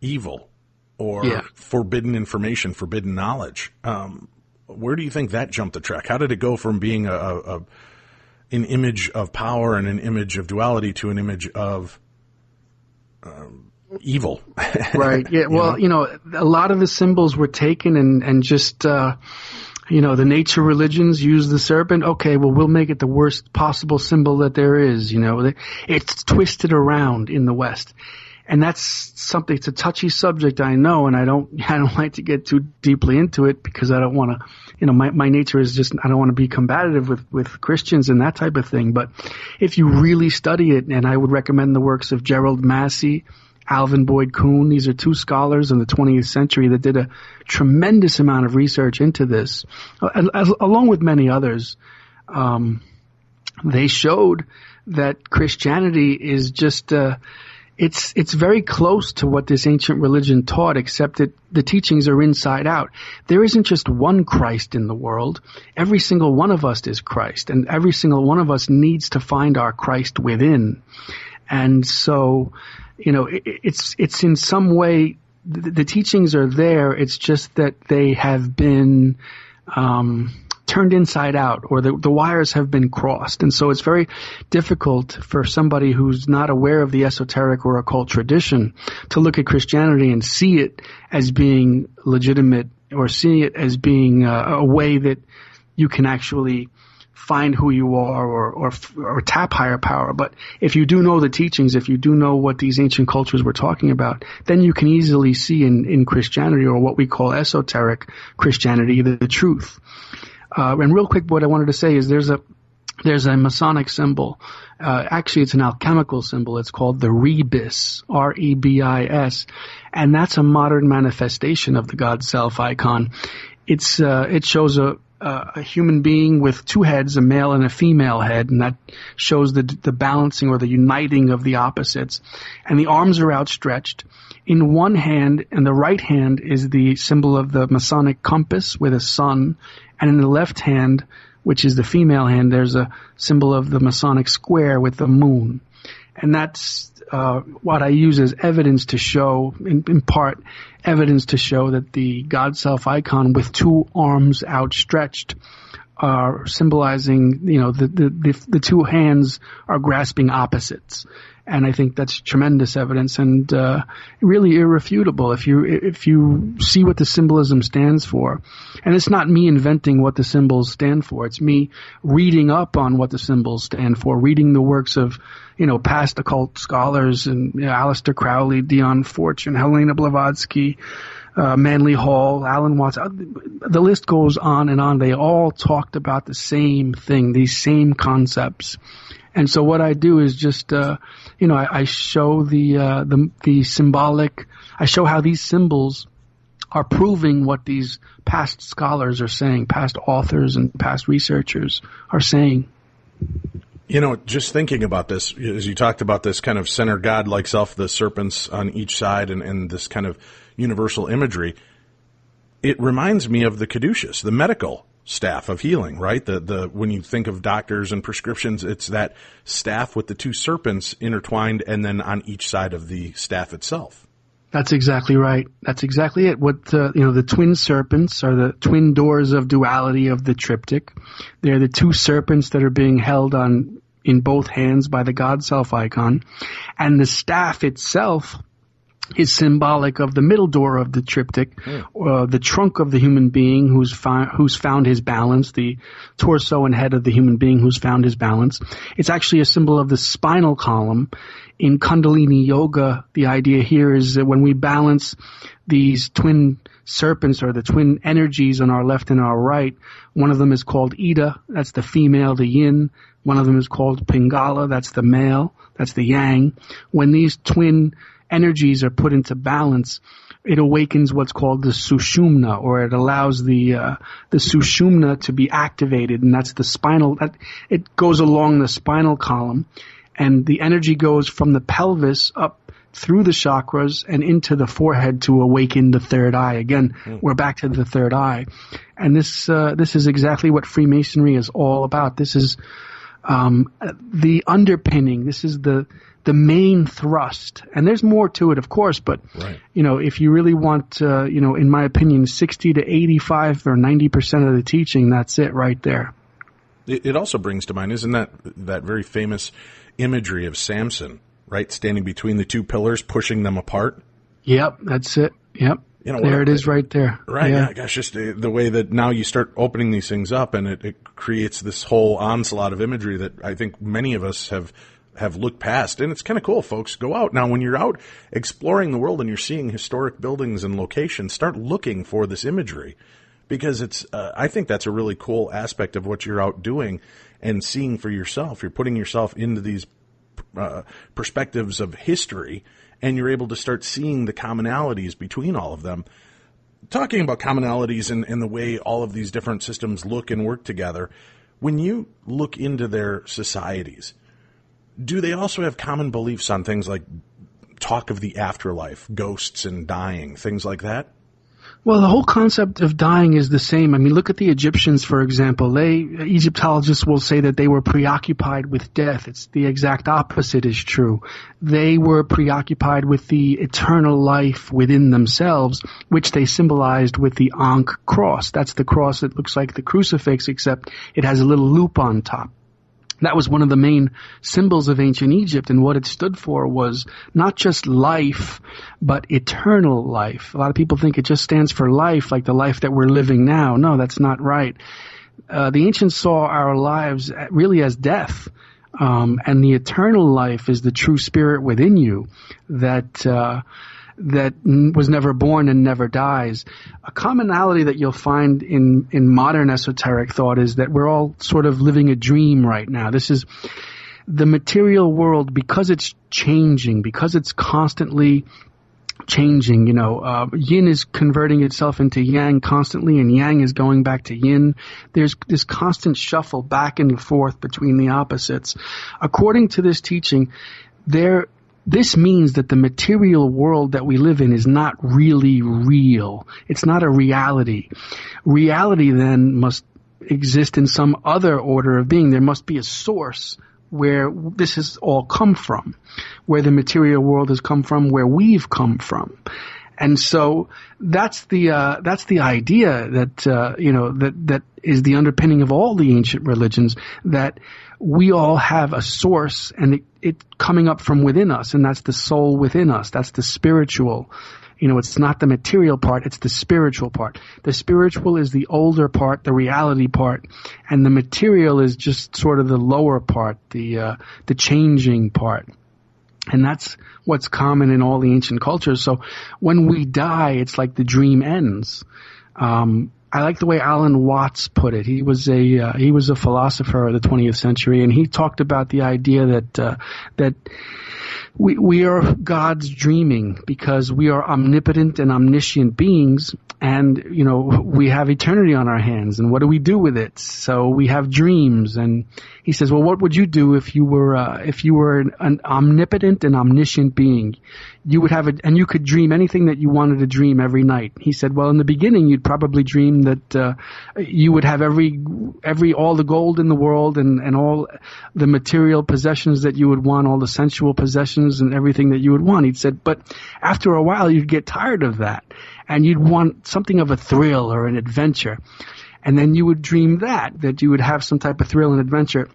evil or forbidden information, forbidden knowledge. Where do you think that jumped the track? How did it go from being an image of power and an image of duality to an image of evil? Right. Yeah. Well, a lot of the symbols were taken and just the nature religions use the serpent. Okay, well, we'll make it the worst possible symbol that there is. It's twisted around in the West. And that's something, it's a touchy subject, I know, and I don't like to get too deeply into it because I don't want to, my nature is just, I don't want to be combative with Christians and that type of thing. But if you really study it, and I would recommend the works of Gerald Massey, Alvin Boyd Kuhn. These are two scholars in the 20th century that did a tremendous amount of research into this, along with many others. They showed that Christianity is just it's very close to what this ancient religion taught, except that the teachings are inside out. There isn't just one Christ in the world. Every single one of us is Christ, and every single one of us needs to find our Christ within. And so, it's in some way, the teachings are there. It's just that they have been turned inside out, or the wires have been crossed. And so it's very difficult for somebody who's not aware of the esoteric or occult tradition to look at Christianity and see it as being legitimate, or see it as being a way that you can actually find who you are or tap higher power. But if you do know the teachings, if you do know what these ancient cultures were talking about, then you can easily see in Christianity, or what we call esoteric Christianity, the truth. And real quick, what I wanted to say is there's a Masonic symbol. Actually, it's an alchemical symbol. It's called the rebis, R-E-B-I-S. And that's a modern manifestation of the God Self icon. It shows a human being with two heads, a male and a female head, and that shows the balancing or the uniting of the opposites. And the arms are outstretched. In one hand, and the right hand is the symbol of the Masonic compass with a sun, and in the left hand, which is the female hand, there's a symbol of the Masonic square with the moon. And that's what I use as evidence to show, in part, evidence to show that the God Self icon with two arms outstretched are symbolizing, the two hands are grasping opposites. And I think that's tremendous evidence and really irrefutable if you see what the symbolism stands for. And it's not me inventing what the symbols stand for. It's me reading up on what the symbols stand for, reading the works of, past occult scholars and Aleister Crowley, Dion Fortune, Helena Blavatsky, Manly Hall, Alan Watts. The list goes on and on. They all talked about the same thing, these same concepts. And so what I do is just, I show the symbolic, I show how these symbols are proving what these past scholars are saying, past authors and past researchers are saying. Just thinking about this, as you talked about this kind of center God-like self, the serpents on each side and this kind of universal imagery, it reminds me of the caduceus, the medical staff of healing, right? The when you think of doctors and prescriptions, it's that staff with the two serpents intertwined and then on each side of the staff itself. That's exactly right. That's exactly it. What the twin serpents are the twin doors of duality of the triptych. They're the two serpents that are being held in both hands by the God Self icon, and the staff itself is symbolic of the middle door of the triptych, the trunk of the human being who's found his balance, the torso and head of the human being who's found his balance. It's actually a symbol of the spinal column. In Kundalini Yoga, the idea here is that when we balance these twin serpents or the twin energies on our left and our right, one of them is called Ida, that's the female, the yin. One of them is called Pingala, that's the male, that's the yang. When these twin energies are put into balance, it awakens what's called the sushumna, or it allows the sushumna to be activated, and that's the spinal. It goes along the spinal column, and the energy goes from the pelvis up through the chakras and into the forehead to awaken the third eye. Again, we're back to the third eye, and this is exactly what Freemasonry is all about. This is the underpinning. This is the main thrust. And there's more to it, of course, but, right. If you really want, in my opinion, 60 to 85 or 90% of the teaching, that's it right there. It also brings to mind, isn't that very famous imagery of Samson, right? Standing between the two pillars, pushing them apart? Yep, that's it. Yep. There it is right there. Right. Yeah. Gosh, just the way that now you start opening these things up and it creates this whole onslaught of imagery that I think many of us have looked past. And it's kind of cool, folks. Go out. Now, when you're out exploring the world and you're seeing historic buildings and locations, start looking for this imagery because I think that's a really cool aspect of what you're out doing and seeing for yourself. You're putting yourself into these perspectives of history, and you're able to start seeing the commonalities between all of them. Talking about commonalities and the way all of these different systems look and work together, when you look into their societies, do they also have common beliefs on things like talk of the afterlife, ghosts and dying, things like that? Well, the whole concept of dying is the same. I mean, look at the Egyptians, for example. Egyptologists will say that they were preoccupied with death. It's the exact opposite is true. They were preoccupied with the eternal life within themselves, which they symbolized with the Ankh cross. That's the cross that looks like the crucifix, except it has a little loop on top. That was one of the main symbols of ancient Egypt, and what it stood for was not just life, but eternal life. A lot of people think it just stands for life, like the life that we're living now. No, that's not right. The ancients saw our lives really as death. And the eternal life is the true spirit within you that was never born and never dies. A commonality that you'll find in modern esoteric thought is that we're all sort of living a dream right now. This is the material world, because it's changing, because it's constantly changing. Yin is converting itself into yang constantly, and yang is going back to yin. There's this constant shuffle back and forth between the opposites. According to this teaching, this means that the material world that we live in is not really real. It's not a reality. Reality then must exist in some other order of being. There must be a source where this has all come from, where the material world has come from, where we've come from. And so that's the idea that is the underpinning of all the ancient religions, that we all have a source, and it coming up from within us, and that's the soul within us. That's the spiritual. It's not the material part, it's the spiritual part. The spiritual is the older part, the reality part, and the material is just sort of the lower part, the changing part. And that's what's common in all the ancient cultures. So when we die, it's like the dream ends. I like the way Alan Watts put it. He was a philosopher of the 20th century, and he talked about the idea that we are God's dreaming, because we are omnipotent and omniscient beings, and we have eternity on our hands, and what do we do with it? So we have dreams. And he says, well, what would you do if you were an omnipotent and omniscient being? You would have and you could dream anything that you wanted to dream every night. He said, well, in the beginning, you'd probably dream that you would have all the gold in the world and all the material possessions that you would want, all the sensual possessions and everything that you would want. He said, but after a while, you'd get tired of that, and you'd want something of a thrill or an adventure. And then you would dream that you would have some type of thrill and adventure.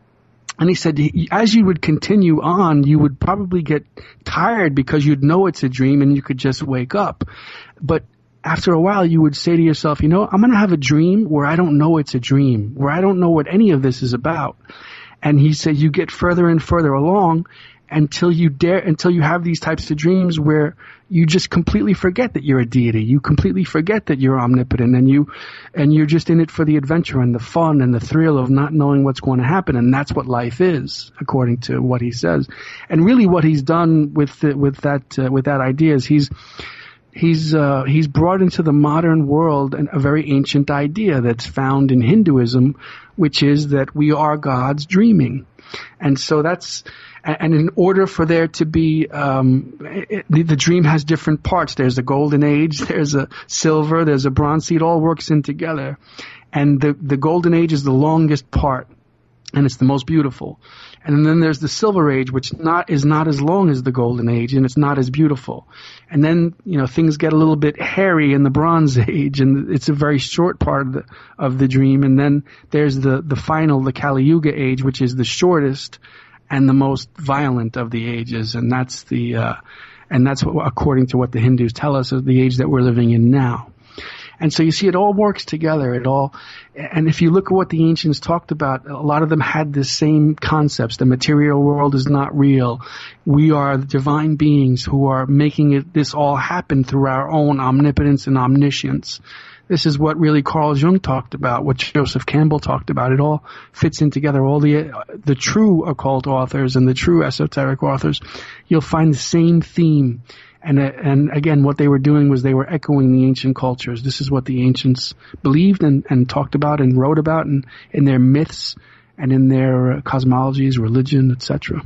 And he said, as you would continue on, you would probably get tired, because you'd know it's a dream and you could just wake up. But after a while, you would say to yourself, I'm going to have a dream where I don't know it's a dream, where I don't know what any of this is about. And he said, you get further and further along until you have these types of dreams where you just completely forget that you're a deity. You completely forget that you're omnipotent, and you're just in it for the adventure and the fun and the thrill of not knowing what's going to happen. And that's what life is, according to what he says. And really what he's done with that idea is he's brought into the modern world a very ancient idea that's found in Hinduism, which is that we are God's dreaming. And so and in order for there to be, the dream has different parts. There's a golden age, there's a silver, there's a bronze. It all works in together. And the golden age is the longest part, and it's the most beautiful. And then there's the silver age, which is not as long as the golden age, and it's not as beautiful. And then, things get a little bit hairy in the bronze age, and it's a very short part of the dream. And then there's the final, the Kali Yuga age, which is the shortest and the most violent of the ages. And that's what, according to what the Hindus tell us, is the age that we're living in now. And so you see, it all works together. And if you look at what the ancients talked about, a lot of them had the same concepts. The material world is not real. We are the divine beings who are making this all happen through our own omnipotence and omniscience. This is what really Carl Jung talked about, what Joseph Campbell talked about. It all fits in together. All the true occult authors and the true esoteric authors, you'll find the same theme. And again, what they were doing was they were echoing the ancient cultures. This is what the ancients believed and talked about and wrote about in their myths and in their cosmologies, religion, etc.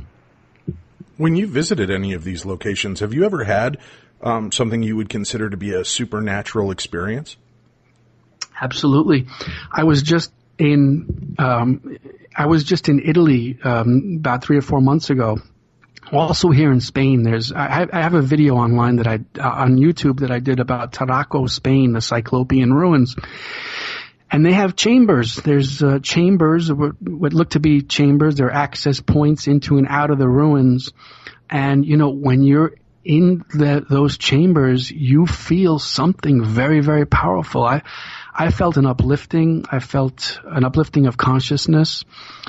When you visited any of these locations, have you ever had something you would consider to be a supernatural experience? Absolutely. I was just in Italy about 3 or 4 months ago. Also here in Spain, I have a video online on YouTube that I did about Tarraco, Spain, the Cyclopean ruins. And they have chambers. There's chambers, what look to be chambers. They're access points into and out of the ruins. And, when you're in those chambers, you feel something very, very powerful. I felt an uplifting. I felt an uplifting of consciousness.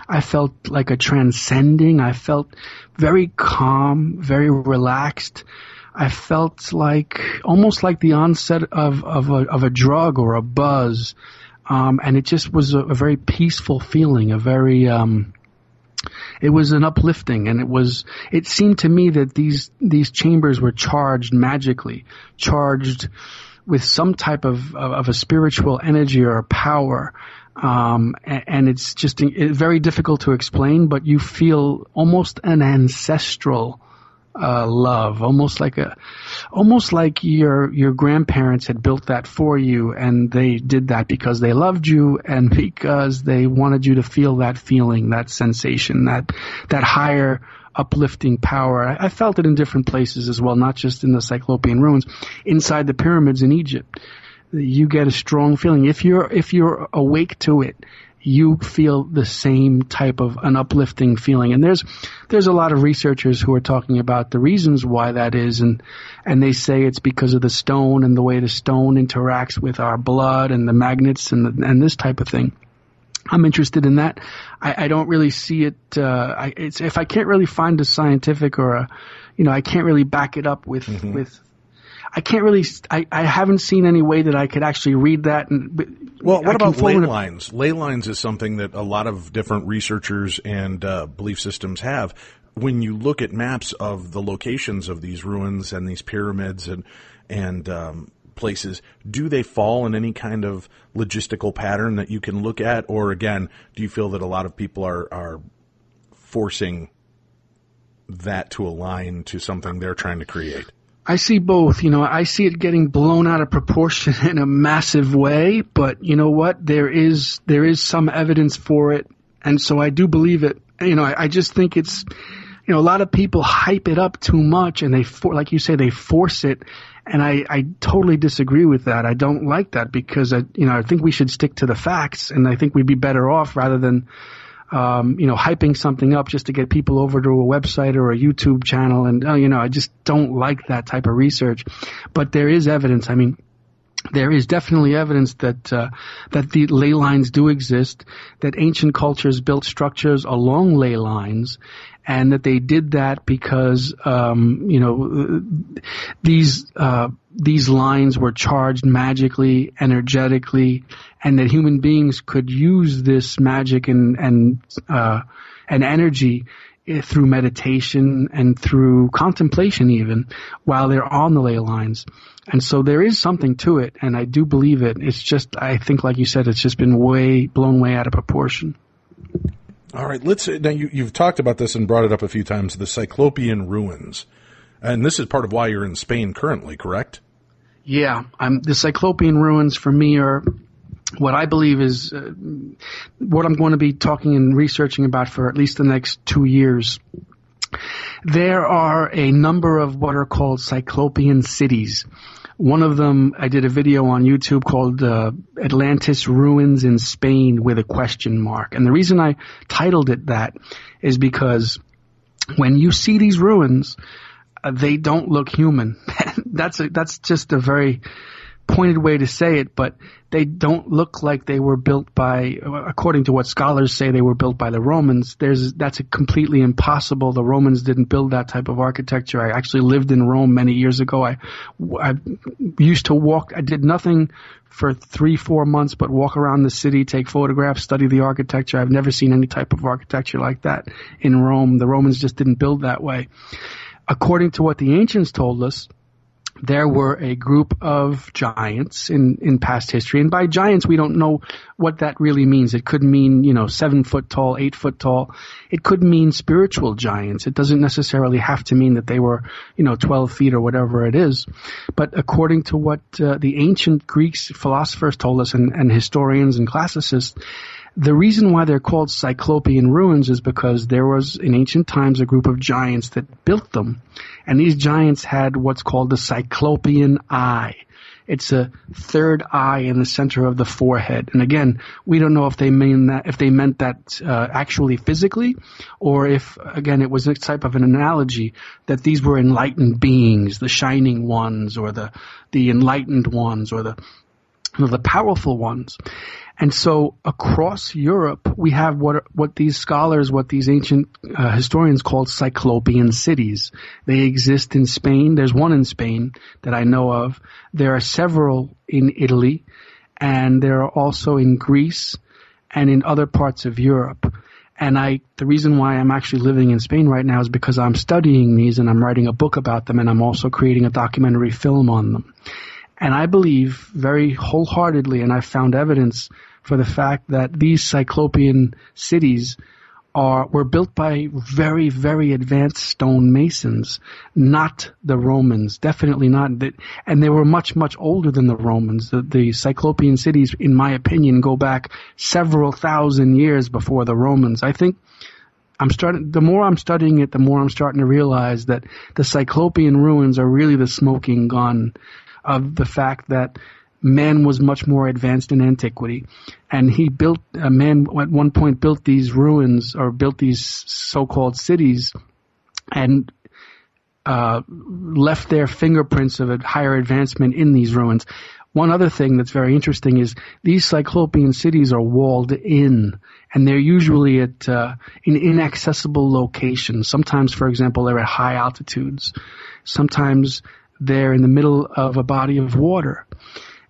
I felt like a transcending. I felt very calm, very relaxed. I felt like almost like the onset of a drug or a buzz. And it just was a very peaceful feeling, it was an uplifting, and it seemed to me that these chambers were charged magically, charged with some type of a spiritual energy or a power. And it's just very difficult to explain, but you feel almost an ancestral love, almost like your grandparents had built that for you, and they did that because they loved you and because they wanted you to feel that feeling, that sensation, that higher uplifting power. I felt it in different places as well, not just in the Cyclopean ruins. Inside the pyramids in Egypt, you get a strong feeling. If you're awake to it, you feel the same type of an uplifting feeling. And there's a lot of researchers who are talking about the reasons why that is, and they say it's because of the stone and the way the stone interacts with our blood and the magnets and this type of thing. I'm interested in that. I don't really see it. If I can't really find a scientific or I can't really back it up with I can't really. I haven't seen any way that I could actually read that. Well, what about ley lines? Ley lines is something that a lot of different researchers and belief systems have. When you look at maps of the locations of these ruins and these pyramids and places, do they fall in any kind of logistical pattern that you can look at? Or again, do you feel that a lot of people are forcing that to align to something they're trying to create? I see both. I see it getting blown out of proportion in a massive way, but you know what? There is some evidence for it, and so I do believe it. I just think it's, a lot of people hype it up too much, and like you say, they force it, and I totally disagree with that. I don't like that because I think we should stick to the facts, and I think we'd be better off rather than hyping something up just to get people over to a website or a YouTube channel. And, I just don't like that type of research. But there is evidence. I mean, there is definitely evidence that the ley lines do exist, that ancient cultures built structures along ley lines, and that they did that because, these lines were charged magically, energetically, and that human beings could use this magic and energy through meditation and through contemplation even while they're on the ley lines. And so there is something to it, and I do believe it. It's just, I think, like you said, it's just been blown way out of proportion. All right, now you've talked about this and brought it up a few times, the Cyclopean ruins. And this is part of why you're in Spain currently, correct? Yeah, the Cyclopean ruins for me are what I believe is what I'm going to be talking and researching about for at least the next 2 years. There are a number of what are called Cyclopean cities. One of them, I did a video on YouTube called Atlantis Ruins in Spain with a question mark. And the reason I titled it that is because when you see these ruins, they don't look human. That's just a very pointed way to say it, but they don't look like they were built by, according to what scholars say, they were built by the Romans. That's completely impossible. The Romans didn't build that type of architecture. I actually lived in Rome many years ago. I used to walk. I did nothing for 3-4 months but walk around the city, take photographs, study the architecture. I've never seen any type of architecture like that in Rome. The Romans just didn't build that way. According to what the ancients told us, there were a group of giants in past history. And by giants, we don't know what that really means. It could mean, 7 foot tall, 8 foot tall. It could mean spiritual giants. It doesn't necessarily have to mean that they were, 12 feet or whatever it is. But according to what the ancient Greeks philosophers told us and historians and classicists, the reason why they're called Cyclopean ruins is because there was, in ancient times, a group of giants that built them. And these giants had what's called the Cyclopean eye. It's a third eye in the center of the forehead. And again, we don't know if they meant that actually physically, or if, again, it was a type of an analogy that these were enlightened beings, the shining ones, or the enlightened ones, or the powerful ones. And so across Europe, we have what these scholars, what these ancient historians called Cyclopian cities. They exist in Spain. There's one in Spain that I know of. There are several in Italy, and there are also in Greece and in other parts of Europe. And the reason why I'm actually living in Spain right now is because I'm studying these and I'm writing a book about them, and I'm also creating a documentary film on them. And I believe very wholeheartedly, and I've found evidence for the fact that these Cyclopean cities were built by very, very advanced stone masons, not the Romans, definitely not. And they were much, much older than the Romans. The Cyclopean cities, in my opinion, go back several thousand years before the Romans. I think the more I'm studying it, the more I'm starting to realize that the Cyclopean ruins are really the smoking gun of the fact that man was much more advanced in antiquity, and man at one point built these ruins, or built these so-called cities, and left their fingerprints of a higher advancement in these ruins. One other thing that's very interesting is these Cyclopean cities are walled in, and they're usually in inaccessible locations. Sometimes, for example, they're at high altitudes. Sometimes they're in the middle of a body of water.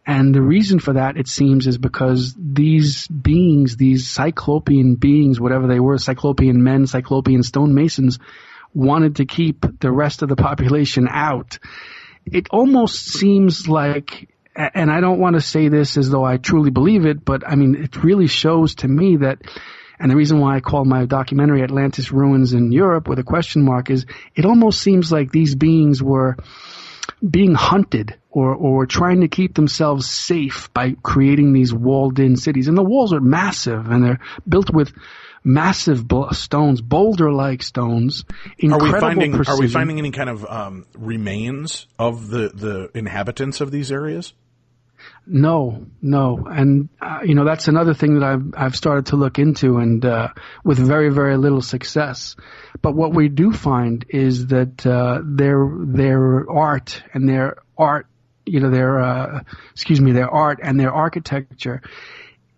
And the reason for that, it seems, is because these beings, these Cyclopean beings, whatever they were, Cyclopean men, Cyclopean stonemasons, wanted to keep the rest of the population out. It almost seems like, and I don't want to say this as though I truly believe it, but I mean, it really shows to me that, and the reason why I call my documentary Atlantis Ruins in Europe with a question mark is, it almost seems like these beings were being hunted or trying to keep themselves safe by creating these walled-in cities. And the walls are massive, and they're built with massive stones, boulder-like stones. Are we finding any kind of remains of the inhabitants of these areas? No. And, that's another thing that I've started to look into, and with very, very little success. But what we do find is that their art and their art and their architecture,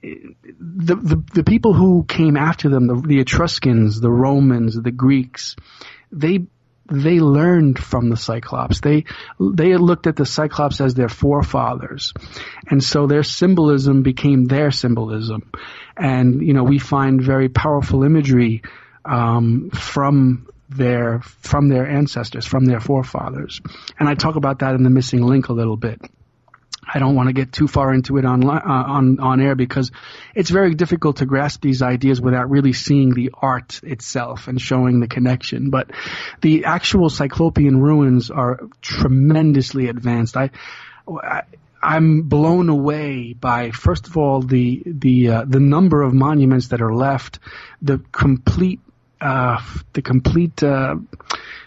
the people who came after them, the Etruscans, the Romans, the Greeks, they learned from the Cyclops. They looked at the Cyclops as their forefathers. And so their symbolism became their symbolism. And, we find very powerful imagery from their ancestors, from their forefathers. And I talk about that in The Missing Link a little bit. I don't want to get too far into it on air, because it's very difficult to grasp these ideas without really seeing the art itself and showing the connection. But the actual Cyclopean ruins are tremendously advanced. I'm blown away by, first of all, the number of monuments that are left,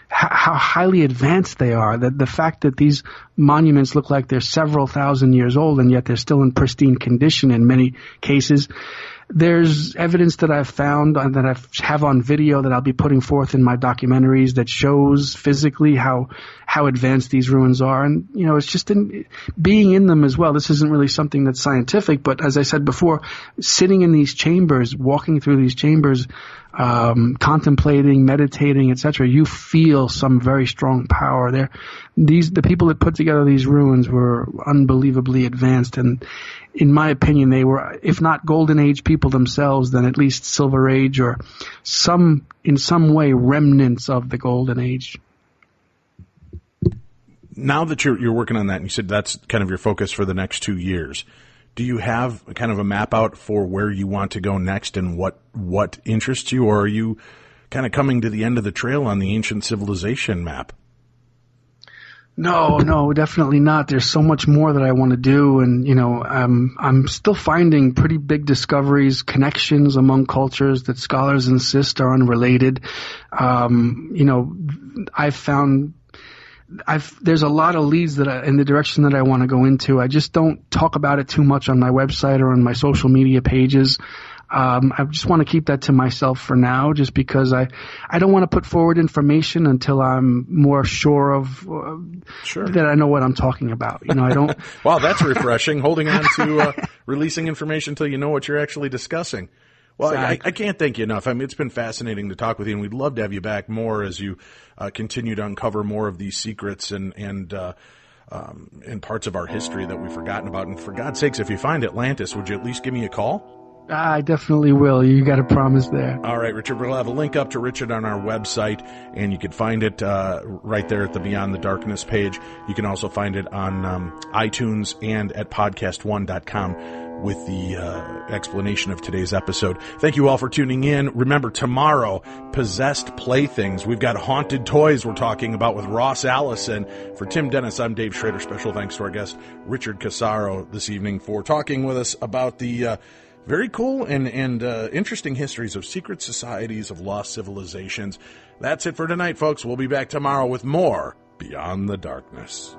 how highly advanced they are, that the fact that these monuments look like they're several thousand years old, and yet they're still in pristine condition in many cases. There's evidence that I've found and that I have on video that I'll be putting forth in my documentaries that shows physically how advanced these ruins are. And, it's just being in them as well. This isn't really something that's scientific, but as I said before, sitting in these chambers, walking through these chambers, contemplating, meditating, etc., you feel some very strong power there. The people that put together these ruins were unbelievably advanced, and in my opinion, they were, if not Golden Age people themselves, then at least Silver Age, or in some way remnants of the Golden Age. Now that you're working on that, and you said that's kind of your focus for the next 2 years, do you have kind of a map out for where you want to go next and what interests you, or are you kind of coming to the end of the trail on the ancient civilization map? No, definitely not. There's so much more that I want to do, and I'm still finding pretty big discoveries, connections among cultures that scholars insist are unrelated. I've found there's a lot of leads in the direction that I want to go into. I just don't talk about it too much on my website or on my social media pages. I just want to keep that to myself for now, just because I don't want to put forward information until I'm more sure of that I know what I'm talking about. I don't. Wow, that's refreshing. Holding on to releasing information until you know what you're actually discussing. Well, exactly. I can't thank you enough. I mean, it's been fascinating to talk with you, and we'd love to have you back more as you continue to uncover more of these secrets and parts of our history that we've forgotten about. And for God's sakes, if you find Atlantis, would you at least give me a call? I definitely will. You got a promise there. All right, Richard. We'll have a link up to Richard on our website, and you can find it right there at the Beyond the Darkness page. You can also find it on iTunes and at podcast1.com. with the explanation of today's episode. Thank you all for tuning in. Remember, tomorrow, Possessed Playthings. We've got Haunted Toys we're talking about with Ross Allison. For Tim Dennis, I'm Dave Schrader. Special thanks to our guest, Richard Cassaro, this evening for talking with us about the very cool and interesting histories of secret societies of lost civilizations. That's it for tonight, folks. We'll be back tomorrow with more Beyond the Darkness.